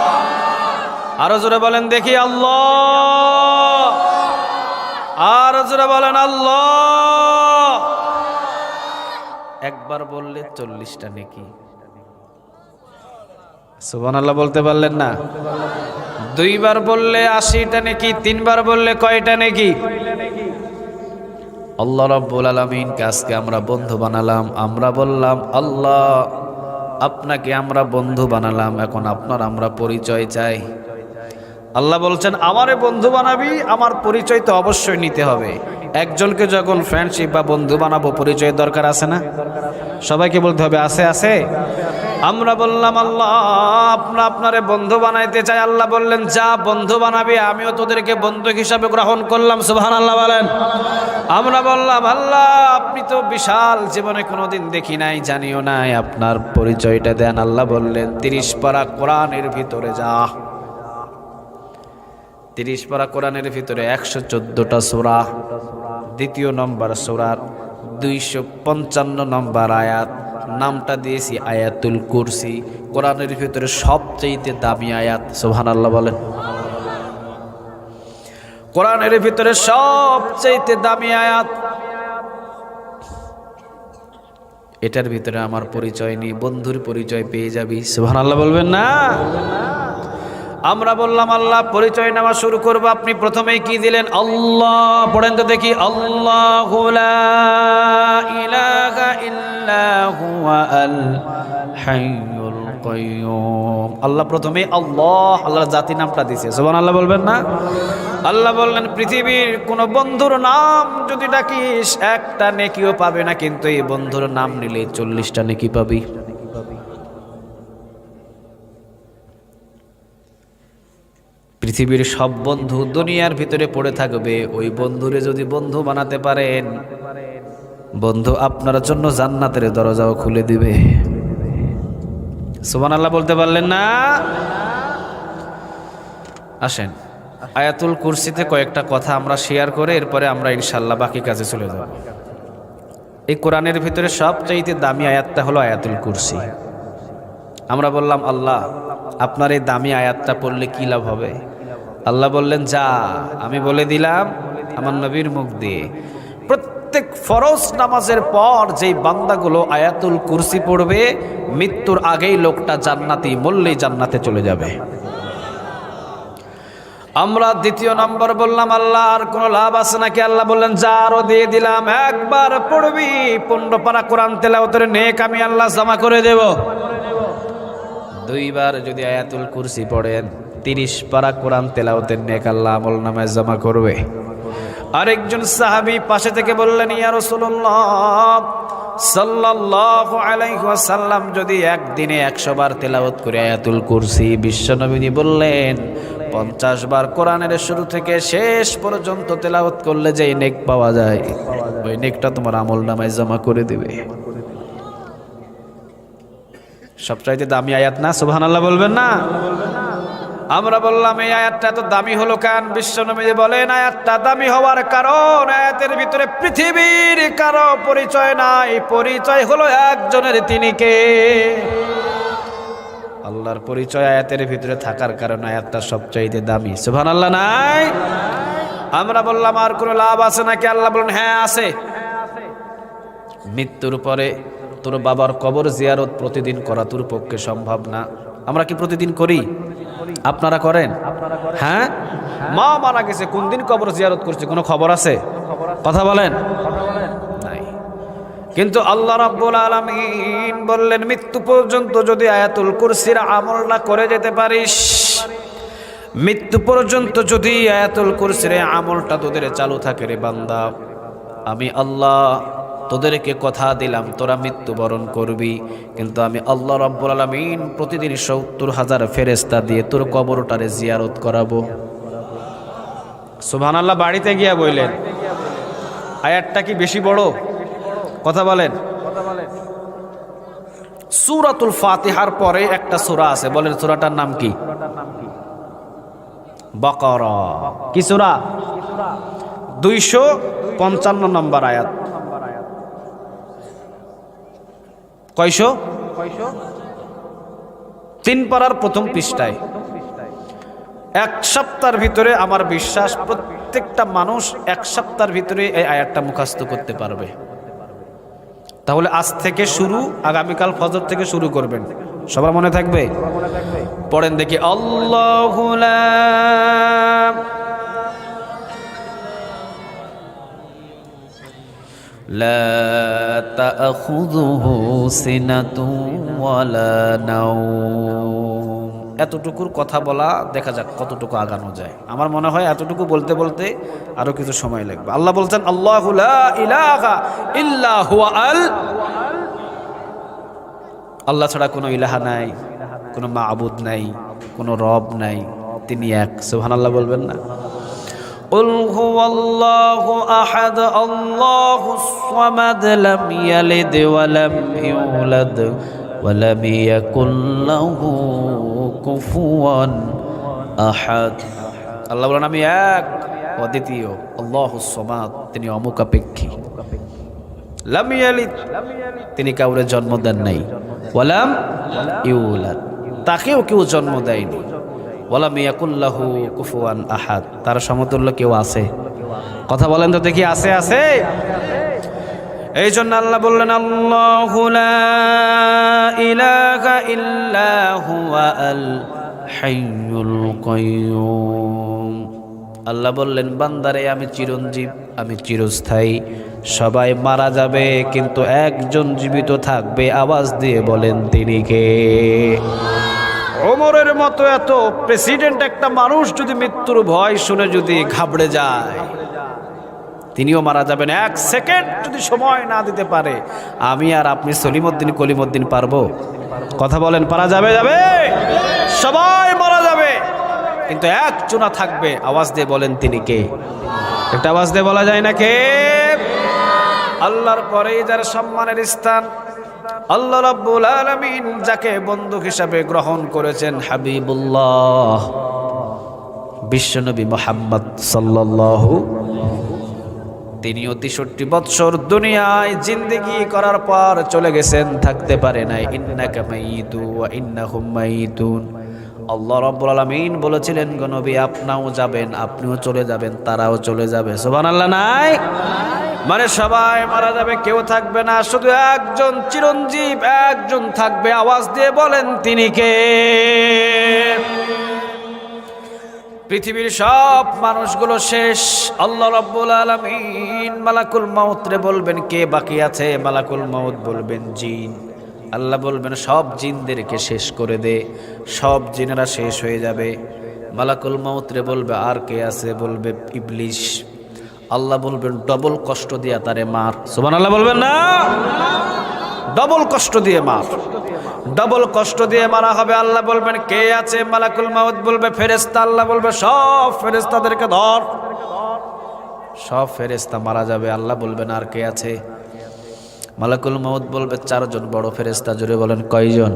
আরো জোরে বলেন দেখি আল্লাহ। আরো জোরে বলেন আল্লাহ। একবার বললে 40টা নেকি। সুবহানাল্লাহ বলতে পারলেন না? 2 বার বললে 80টা নেকি, 3 বার বললে কয়টা নেকি? আল্লাহ রাব্বুল আলামিনকে আজকে আমরা বন্ধু বানালাম। আমরা বললাম আল্লাহ আপনাকে আমরা বন্ধু বানালাম, এখন আপনার আমরা পরিচয় চাই। আল্লাহ বলছেন আমারে বন্ধু বানাবি, আমার পরিচয় তো অবশ্যই নিতে হবে। একজনকে যখন ফ্রেন্ডশিপ বা বন্ধু বানাবো পরিচয়ের দরকার আছে না? সবাইকে বলতে হবে আছে আছে। আমরা বললাম আল্লাহ আপনারে বন্ধু বানাইতে চাই। আল্লাহ বললেন যা বন্ধু বানাবি, আমিও তোদেরকে বন্ধু হিসাবে গ্রহণ করলাম। সুবহানাল্লাহ বলেন। আমরা বললাম আল্লাহ আপনি তো বিশাল, জীবনে কোনোদিন দেখি নাই জানিও নাই, আপনার পরিচয়টা দেন। আল্লাহ বললেন 30 পারা কোরআনের ভিতরে যা। 30 পারা কোরআনের ভিতরে 114টা সূরা, 2 নম্বর সূরার 255 নম্বর আয়াত, নামটা দিয়েছি আয়াতুল কুরসি। কোরআনের ভিতরে সবচেয়ে দামি আয়াত। সুবহানাল্লাহ বলেন। কোরআনের ভিতরে সবচেয়ে দামি আয়াত, এটার ভিতরে আমার পরিচয় নেই, বন্ধুর পরিচয় পেয়ে যাবি। সুবহানাল্লাহ বলবেন না? আমরা বললাম আল্লাহ পরিচয় নেওয়া শুরু করবো, আপনি প্রথমেই কি দিলেন? আল্লাহ। পড়েন তো দেখি আল্লাহু লা ইলাহা ইল্লা হুয়া আল হাইয়ুল কাইয়ুম। আল্লাহ প্রথমে আল্লাহ, আল্লাহর জাতি নামটা দিয়েছে। সুবহানাল্লাহ বলবেন না? আল্লাহ বললেন পৃথিবীর কোন বন্ধুর নাম যদি ডাকিস একটা নেকিও পাবে না, কিন্তু এই বন্ধুর নাম নিলে 40টা নেকি পাবি। পৃথিবীর সব বন্ধু দুনিয়ার ভিতরে পড়ে থাকবে, ওই বন্ধুরে যদি বন্ধু বানাতে পারেন, বন্ধু আপনার জন্য জান্নাতের দরজাও খুলে দিবে। সুবহানাল্লাহ বলতে পারলেন না? আসেন আয়াতুল কুরসিতে কয়েকটা কথা আমরা শেয়ার করে এরপরে আমরা ইনশাআল্লাহ বাকি কাজে চলে যাব। এই কোরআনের ভিতরে সবচাইতে দামি আয়াতটা হলো আয়াতুল কুরসি। আমরা বললাম আল্লাহ আপনার এই দামি আয়াতটা পড়লে কি লাভ হবে? আল্লাহ বললেন যা আমি বলে দিলাম আমার নবীর মুখ দিয়ে, প্রত্যেক ফরজ নামাজের পর যেই বান্দাগুলো আয়াতুল কুরসি পড়বে মৃত্যুর আগেই লোকটা জান্নাতি, মরলেই জান্নাতে চলে যাবে। আমরা 2 নম্বর বললাম আল্লাহ আর কোনো লাভ আছে নাকি? আল্লাহ বললেন যা আরো দিয়ে দিলাম, একবার পড়বি 15 পারা কোরআন তেলাওয়াতের নেক আমি আল্লাহ জমা করে দেব। 2 বার যদি আয়াতুল কুরসি পড়েন 30 পারা কোরআন তেলাওয়াতের নেক আল্লাহ আমল নামায় জমা করবে। আরেকজন সাহাবী পাশে থেকে বললেন ইয়া রাসূলুল্লাহ সাল্লাল্লাহু আলাইহি ওয়াসাল্লাম যদি একদিনে 100 বার তেলাওয়াত করে আয়াতুল কুরসি, বিশ্বনবী বললেন 50 বার কোরআনের শুরু থেকে শেষ পর্যন্ত তেলাওয়াত করলে যে নেক পাওয়া যায় ওই নেকটা তোমার আমল নামায় জমা করে দিবে। সবচাইতে দামি আয়াত না? সুবহানাল্লাহ বলবেন না? আমরা বললাম এই আয়াতটা এত দামি হলো কেন? বিশ্বনবী বলেন আয়াতটা দামি হওয়ার কারণ আয়াতের ভিতরে পৃথিবীর কারো পরিচয় নাই, পরিচয় হলো একজনের, তিনি কে? আল্লাহর পরিচয় আয়াতের ভিতরে থাকার কারণে আয়াতটা সবচাইতে দামি। সুবহানাল্লাহ নাই? আমরা বললাম আর কোনো লাভ আছে নাকি? আল্লাহ বলেন হ্যাঁ আছে। মৃত্যুর পরে তোর বাবার কবর জিয়ারত প্রতিদিন করা তোর পক্ষে সম্ভব না। আমরা কি প্রতিদিন করি? আপনারা করেন? হ্যাঁ, মা মারা গেছে, কোন দিন কবর জিয়ারত করছে কোনো খবর আছে? কথা বলেন নাই। কিন্তু আল্লাহ রাব্বুল আলামিন বললেন মৃত্যু পর্যন্ত যদি আয়াতুল কুরসির আমলটা করে যেতে পারিস, মৃত্যু পর্যন্ত যদি আয়াতুল কুরসির আমলটা তোদের চালু থাকে রে বান্দা, আমি আল্লাহ তোদেরকে কথা দিলাম তোরা মৃত্যুবরণ করবি, কিন্তু আমি আল্লাহ রাব্বুল আলামিন প্রতিদিন ৭০,০০০ ফেরেশতা দিয়ে তোর কবরটারে জিয়ারত করাবো। সুবহানাল্লাহ। বাড়িতে গিয়া বললেন আয়াতটা কি বেশি বড়? কথা বলেন। সূরাতুল ফাতিহার পরে একটা সূরা আছে, বলেন সূরাটার নাম কি? বাকারা। কি সূরা? 255 নম্বর আয়াত। কয়শো? 3 পারার প্রথম পৃষ্ঠায়। এক সপ্তাহের ভিতরে আমার বিশ্বাস প্রত্যেকটা মানুষ এক সপ্তাহের ভিতরে এই আয়াতটা মুখস্থ করতে পারবে। তাহলে আজ থেকে শুরু, আগামীকাল ফজর থেকে শুরু করবেন। সবার মনে থাকবে? পড়েন দেখি। আল্লাহু লা তাখুযুহু সিনাতুন ওয়ালা নাওম। এতটুকুর কথা বলা, দেখা যাক কতটুকু আগানো যায়। আমার মনে হয় এতটুকু বলতে বলতে আরো কিছু সময় লাগবে। আল্লাহ বলছেন আল্লাহু লা ইলাহা ইল্লা হুয়া আল। আল্লাহ ছাড়া কোনো ইলাহা নাই, কোনো মাবুদ নাই, কোনো রব নাই, তিনি এক। সুবহানাল্লাহ বলবেন না? قل هو الله أحد الله الصمد لم يلد ولم يولد ولم يكن له كفوا أحد। আল্লাহ বলেন আমি এক, অদ্বিতীয়, আল্লাহুস সামাদ, তিনি অমুখাপেক্ষী। লাম ইয়ালিদ, তিনি কাউরে জন্ম দেন নাই। ওয়ালাম ইউলাদ, তাকেও কেউ জন্ম দেয়নি। ওয়ালাম ইয়াকুল লাহু কুফুয়ান আহাদ, তার সমতুল্য কেউ আছে? কথা বলেন তো দেখি, আছে? আছে। এই জন্য আল্লাহ বললেন আল্লাহু লা ইলাহা ইল্লা হুয়া আল হাইয়ুল কাইয়ুম। আল্লাহ বললেন বান্দারে আমি চিরঞ্জীব, আমি চিরস্থায়ী। সবাই মারা যাবে কিন্তু একজন জীবিত থাকবে। আওয়াজ দিয়ে বলেন তিনি কে? ওমরের মতো এত প্রেসিডেন্ট একটা মানুষ যদি মৃত্যুর ভয় শুনে যদি ঘাবড়ে যায়, তিনিও মারা যাবেন। 1 সেকেন্ড যদি সময় না দিতে পারে, আমি আর আপনি সলিমউদ্দিন কলিমউদ্দিন পারবো? কথা বলেন, পারা যাবে? যাবে। সবাই মারা যাবে কিন্তু একজনা থাকবে। আওয়াজ দিয়ে বলেন তিনি কে? একটা আওয়াজ দিয়ে বলা যায় না কে? আল্লাহর পরেই যার সম্মানের স্থান, আল্লাহ রাব্বুল আলামিন যাকে বন্ধু হিসাবে গ্রহণ করেছেন, হাবিবুল্লাহ বিশ্বনবী মুহাম্মদ সাল্লাল্লাহু, তিনি 63 বৎসর দুনিয়ায় জিন্দেগি করার পর চলে গেছেন, থাকতে পারে নাই। ইন্নাকা মাইয়িতু ওয়া ইন্নাহুম মাইয়িতুন। আল্লাহ রাব্বুল আলামিন বলেছিলেন গো নবী আপনিও যাবেন, আপনিও চলে যাবেন, তারাও চলে যাবে। সুবহানাল্লাহ নাই? মানে সবাই মারা যাবে, কেউ থাকবে না, শুধু একজন চিরঞ্জীব, একজন থাকবে। আওয়াজ দিয়ে বলেন তিনি কে? পৃথিবীর সব মানুষগুলো শেষ। আল্লাহ রাব্বুল আলামিন মালাকুল মাউতরে বলবেন কে বাকি আছে? মালাকুল মাউত বলবেন জিন। আল্লাহ বলবেন সব জিনদেরকে শেষ করে দে, সব জিনেরা শেষ হয়ে যাবে। মালাকুল মাউতরে বলবে আর কে আছে? বলবে ইবলিশ। আল্লাহ বলবেন ডবল কষ্ট দিয়া তারে মার। সুবহানাল্লাহ বলবেন না? ডবল কষ্ট দিয়ে মার, ডবল কষ্ট দিয়ে মারা হবে। আল্লাহ বলবেন কে আছে? মালাকুল মাউত বলবে ফেরেশতা। আল্লাহ বলবে সব ফেরেশতাদেরকে ধর। সব ফেরেশতা মারা যাবে। আল্লাহ বলবেন আর কে আছে? মালাকুল মাউত বলবে 4 জন বড় ফেরেশতা। জোরে বলেন কয়জন?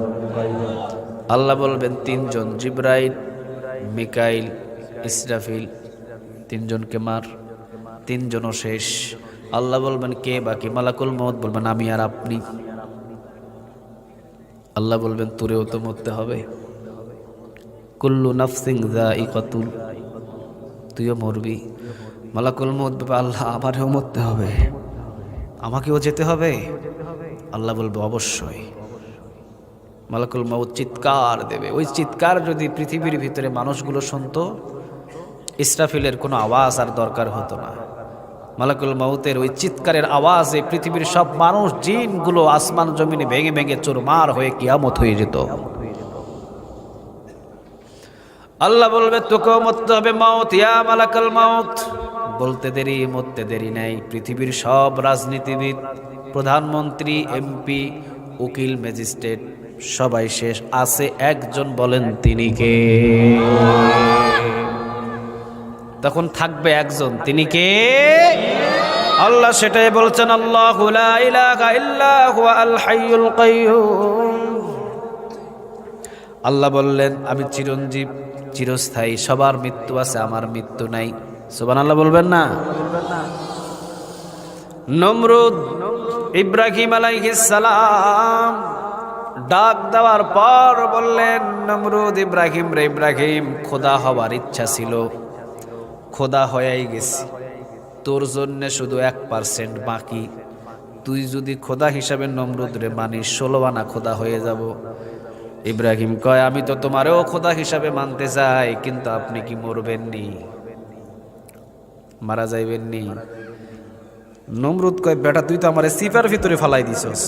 আল্লাহ বলবেন 3 জন, জিবরাইল, মিকাইল, ইসরাফিল। 3 জনকে মার। 3 জনও শেষ। আল্লাহ বলবেন কে বাকি? মালাকুল মাউত বলবেন আমি আর আপনি। আল্লাহ বলবেন তোরেও তো মরতে হবে, কুল্লু নাফসিন যায়িকাতুল, তুইও মরবি। মালাকুল মউত বলবে আল্লাহ আমারও মরতে হবে, আমাকেও যেতে হবে। আল্লাহ বলবে অবশ্যই। মালাকুল মউত চিৎকার দেবে, ওই চিৎকার যদি পৃথিবীর ভিতরে মানুষগুলো শুনতো, ইসরাফিলের কোনো আওয়াজ আর দরকার হতো না। মালাকুল মউতের ওই চিৎকারের আওয়াজে পৃথিবীর সব মানুষ জিনগুলো আসমান জমিনে ভেঙে ভেঙে চুরমার হয়ে কিয়ামত হয়ে যেত। আল্লাহ বলবে তোকেও মরতে হবে মউত, ইয়া মালাকুল মউত। বলতে দেরি মরতে দেরি নাই। পৃথিবীর সব রাজনীতিবিদ, প্রধানমন্ত্রী, এমপি, উকিল, ম্যাজিস্ট্রেট সবাই শেষ, আছে একজন, বলেন তিনি কে? তখন থাকবে একজন, তিনি কে? আল্লাহ সেটাই বলছেন, আল্লাহু লা ইলাহা ইল্লা হুয়া আল হাইয়ুল কাইয়্যুম। আল্লাহ বললেন আমি চিরঞ্জীব, চিরস্থায়ী, সবার মৃত্যু আছে, আমার মৃত্যু নাই। সুবহানাল্লাহ বলবেন না? নমরুদ ইব্রাহিম আলাইহিস সালাম ডাক দেওয়ার পর বললেন, নমরুদ ইব্রাহিম রে, ইব্রাহিম খোদা হওয়ার ইচ্ছা ছিল, খোদা হয়েই গেছি, তোর জন্য শুধু 1% বাকি। তুই যদি খোদা হিসাবে নমরুদ রে মানিস, 16 আনা খোদা হয়ে যাব। ইব্রাহিম কয় আমি তো তোমারও খোদা হিসাবে মানতে চাই, কিন্তু আপনি কি মরবেননি, মারা যাইবেননি? নমরুদ কয় বেটা তুই তো আমারে সিফার ভিতরে ফালাই দিছস,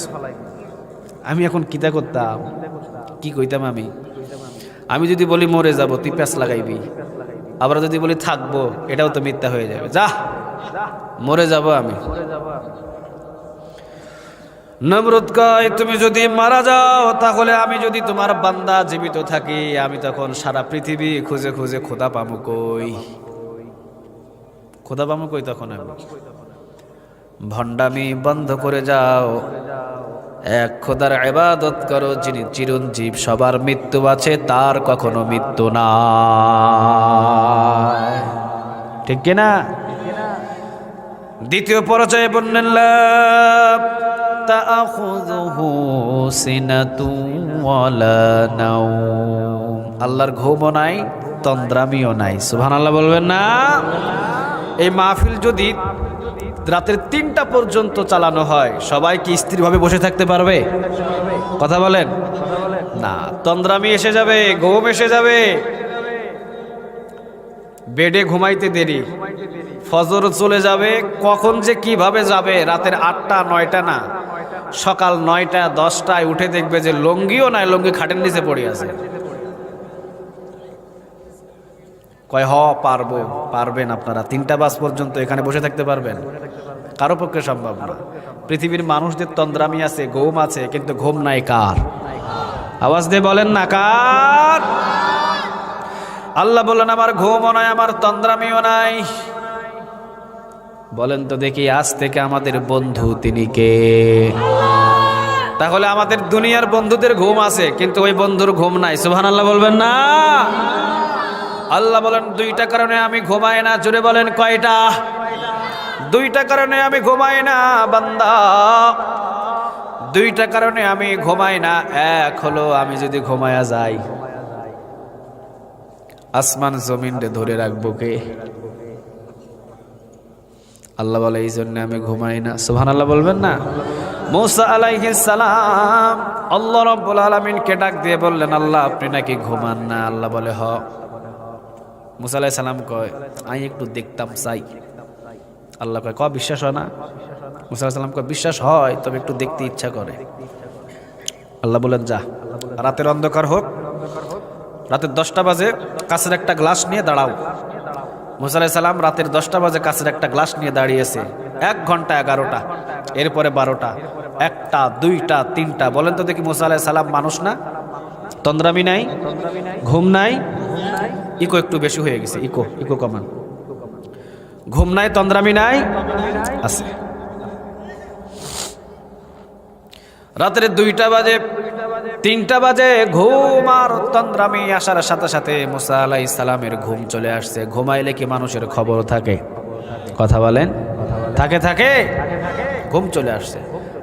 আমি এখন কিতা করতাম, কি কইতাম? আমি যদি বলি মরে যাব, তুই প্যাঁচ লাগাইবি, আবার যদি বলি থাকবো, এটাও তো মিথ্যা হয়ে যাবে। যা, মরে যাব আমি। নমরুদ কয় তুমি যদি মারা যাও, তাহলে আমি যদি তোমার বান্দা জীবিত থাকি, আমি তখন সারা পৃথিবী খুঁজে খুঁজে খোদা পামু কই? খোদা পামু কই তখন? আমি ভণ্ডামি বন্ধ করে যাও, এক খোদার ইবাদত করো যিনি চিরঞ্জীব, সবার মৃত্যু আছে, তার কখনো মৃত্যু নাই। ঠিক কিনা? দ্বিতীয় পর্যায়ে বললেন লা তাআখুযুহু সিনাতুন ওয়ালা নাওম, আল্লাহর ঘুমও নাই, তন্দ্রামিও নাই। সুবহানাল্লাহ বলবেন না? এই মাহফিল যদি রাতের 3টা পর্যন্ত চালানো হয়, সবাই কি স্থিরভাবে বসে থাকতে পারবে? কথা বলেন না। তন্দ্রামি এসে যাবে, ঘুম এসে যাবে, বেডে ঘুমাইতে দেরি, ফজর চলে যাবে, কখন যে কিভাবে যাবে, রাতের 8টা 9টা না, সকাল 9টা 10টায় উঠে দেখবে যে লুঙ্গিও নাই, লুঙ্গি খাটের নিচে পড়ে আছে। কয় পারবো? পারবেন আপনারা 3টা বাজ পর্যন্ত এখানে বসে থাকতে পারবেন? কারো পক্ষে সম্ভব না। পৃথিবীর মানুষদের তন্দ্রামি আছে, ঘুম আছে, কিন্তু ঘুম নাই কার? আওয়াজ দিয়ে বলেন না, কার? আল্লাহ বলেন আমার ঘুমও নাই, আমার তন্দ্রামিও নাই। বলেন তো দেখি আজ থেকে আমাদের বন্ধু তিনি কে? তাহলে আমাদের দুনিয়ার বন্ধুদের ঘুম আছে, কিন্তু ওই বন্ধুর ঘুম নাই। সুবহানাল্লাহ বলবেন না? আল্লাহ বলেন 2টা কারণে আমি ঘুমাই না। জোরে বলেন কয়টা? 2টা কারণে আমি ঘুমাই না বান্দা, 2টা কারণে আমি ঘুমাই না। এক হলো আমি যদি ঘুমায়া যাই, আসমান জমিন রে ধরে রাখবো কে? আল্লাহ বলে এই জন্য আমি ঘুমাই না। সুবহানাল্লাহ বলবেন না? মূসা আলাইহিস সালাম আল্লাহ রাব্বুল আলামিনকে ডাক দিয়ে বললেন আল্লাহ আপনি নাকি ঘুমান না? আল্লাহ বলে হ। মূসা আলাইহিস সালাম কয় আমি একটু দেখতাম চাই। আল্লাহ কয় বিশ্বাস হয় না? মূসা আলাইহিস সালাম কয় বিশ্বাস হয়, তবে একটু দেখতে ইচ্ছা করে। আল্লাহ বলেন যা, রাতের অন্ধকার হোক, রাতের 10টা বাজে কাছের একটা গ্লাস নিয়ে দাঁড়াও। মূসা আলাইহিস সালাম রাতের 10টা বাজে কাছের একটা গ্লাস নিয়ে দাঁড়িয়েছে। 1 ঘন্টা 11টা, এরপরে 12টা, 1টা 2টা 3টা। বলেন তো দেখি মূসা আলাইহিস সালাম মানুষ না? তন্দ্রামি নাই, ঘুম নাই। ইকো একটু বেশি হয়ে গেছে, ইকো কমান। ঘুম নাই, তন্দ্রামি নাই, আছে। রাতের 2টা বাজে 3টা বাজে ঘুম আর তন্দ্রামি আসার সাথে সাথে মূসা আলাইহিস সালামের ঘুম চলে আসছে। ঘুমাইলে কি মানুষের খবর থাকে? কথা বলেন, থাকে? ঘুম চলে আসছে।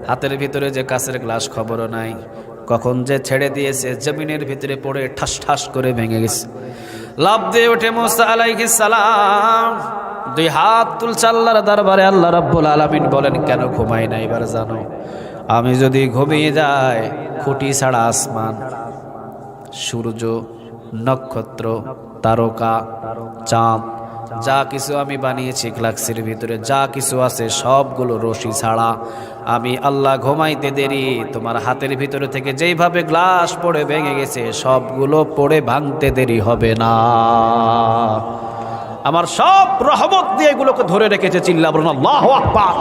হাতের ভিতরে যে কাঁচের গ্লাস, খবরও নাই। কখন যে ছেড়ে দিয়েছে, জমিনের ভিতরে পড়ে ঠাস ঠাস করে ভেঙে গেছে। লাফ দিয়ে ওঠে মুসা আলাইহিস সালাম, দুই হাত তুলছে আল্লাহর দরবারে। আল্লাহ রাব্বুল আলামিন বলেন, কেন ঘুমাই না? এবার জানো, আমি যদি ঘুমিয়ে যাই, খুঁটি ছাড়া আসমান, সূর্য, নক্ষত্র, তারকা, চাঁদ, যা কিছু আমি বানিয়েছি গ্যালাক্সির ভিতরে, যা কিছু আছে সবগুলো রশি ছাড়া। আমি আল্লাহ ঘুমাইতে দেরি, তোমার হাতের ভিতরে থেকে যেইভাবে গ্লাস পড়ে ভেঙে গেছে, সবগুলো পড়ে ভাঙতে দেরি হবে না। আমার সব রহমত দিয়ে এগুলোকে ধরে রেখেছে। চিল্লা বলুন আল্লাহু আকবার।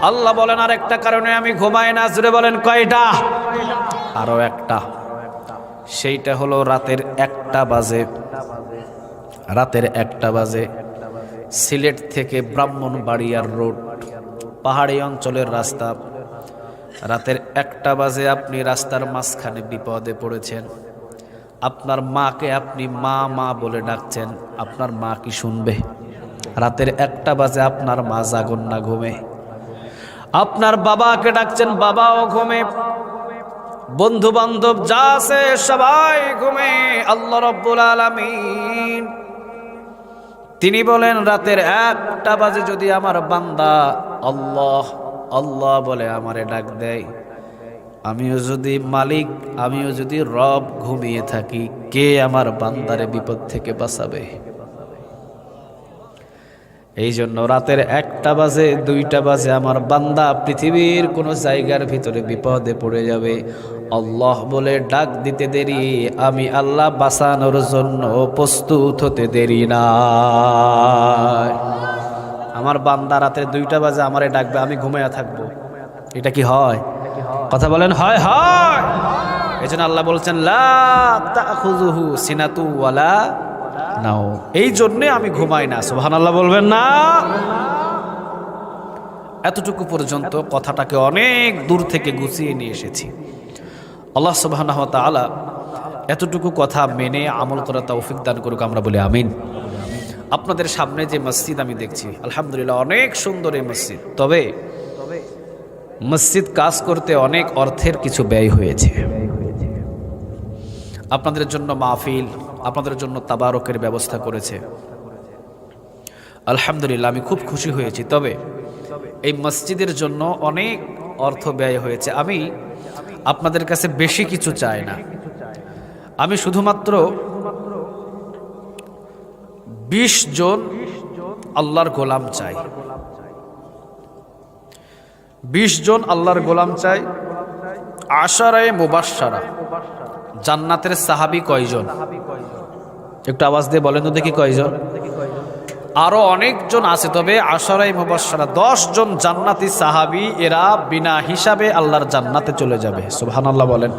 আল্লাহ বলেন, আর একটা কারণে আমি ঘুমাই না। জোরে বলেন, কয়টা? আরো একটা। সেইটা হলো রাতের 1টা বাজে। রাতের 1টা বাজে সিলেট থেকে ব্রাহ্মণবাড়িয়ার রোড, পাহাড়ি অঞ্চলের রাস্তা। রাতের 1টা বাজে আপনি রাস্তার মাঝখানে বিপদে পড়েছেন। আপনার মাকে আপনি মা মা বলে ডাকছেন, আপনার মা কি শুনবে? রাতের 1টা বাজে আপনার মা জাগন না ঘুমে। আপনার বাবাকে ডাকছেন, বাবাও ঘুমে। বন্ধু বান্ধব যা আছে সবাই ঘুমে। আল্লাহ রাব্বুল আলামিন তিনি বলেন, রাতের 1টা বাজে যদি আমার বান্দা আল্লাহ আল্লাহ বলে আমারে ডাক দেয়, আমিও যদি মালিক, আমিও যদি রব ঘুমিয়ে থাকি, কে আমার বান্দারে বিপদ থেকে বাঁচাবে? এই জন্য রাতের 1টা বাজে, 2টা বাজে আমার বান্দা পৃথিবীর কোন জায়গার ভিতরে বিপদে পড়ে যাবে, আল্লাহ বলে ডাক দিতে দেরি, আমি আল্লাহ বাঁচানোর জন্য প্রস্তুত হতে দেরি না। আমার বান্দা রাতের 2টা বাজে আমারে ডাকবে, আমি ঘুমায়া থাকবো, এটা কি হয়? কথা বলেন, হয়? হয়। এই জন্য আল্লাহ বলছেন, লা তাখুযুহু সিনাতু ওয়ালা নাও। এই জন্যে আমি ঘুমাই না। সুবহানাল্লাহ বলবেন না? এতটুকু পর্যন্ত কথাটাকে অনেক দূর থেকে গুছিয়ে নিয়ে এসেছি। আল্লাহ সুবহানাহু ওয়া তাআলা এতটুকু কথা মেনে আমল করার তৌফিক দান করুক, আমরা বলি আমিন। আপনাদের সামনে যে মসজিদ আমি দেখছি, আলহামদুলিল্লাহ অনেক সুন্দর এই মসজিদ। তবে মসজিদ কাজ করতে অনেক অর্থের কিছু ব্যয় হয়েছে। আপনাদের জন্য মাহফিল, আপনাদের জন্য তাবারকের ব্যবস্থা করেছে, আলহামদুলিল্লাহ আমি খুব খুশি হয়েছি। তবে এই মসজিদের জন্য অনেক অর্থ ব্যয় হয়েছে। আমি আপনাদের কাছে বেশি কিছু চাই না, আমি শুধুমাত্র 20 জন আল্লাহর গোলাম চাই। 20 জন আল্লাহর গোলাম চাই। আশারায়ে মুবাশশারা, জান্নাতের সাহাবী কয়জন? একটু আওয়াজ দিয়ে বলেন তো দেখি কয়জন? আরো অনেকজন আছে, তবে আশারায়ে মুবাশশারা 10 জন জান্নাতি সাহাবী, এরা বিনা হিসাবে আল্লাহর জান্নাতে চলে যাবে। সুবহানাল্লাহ বলেন।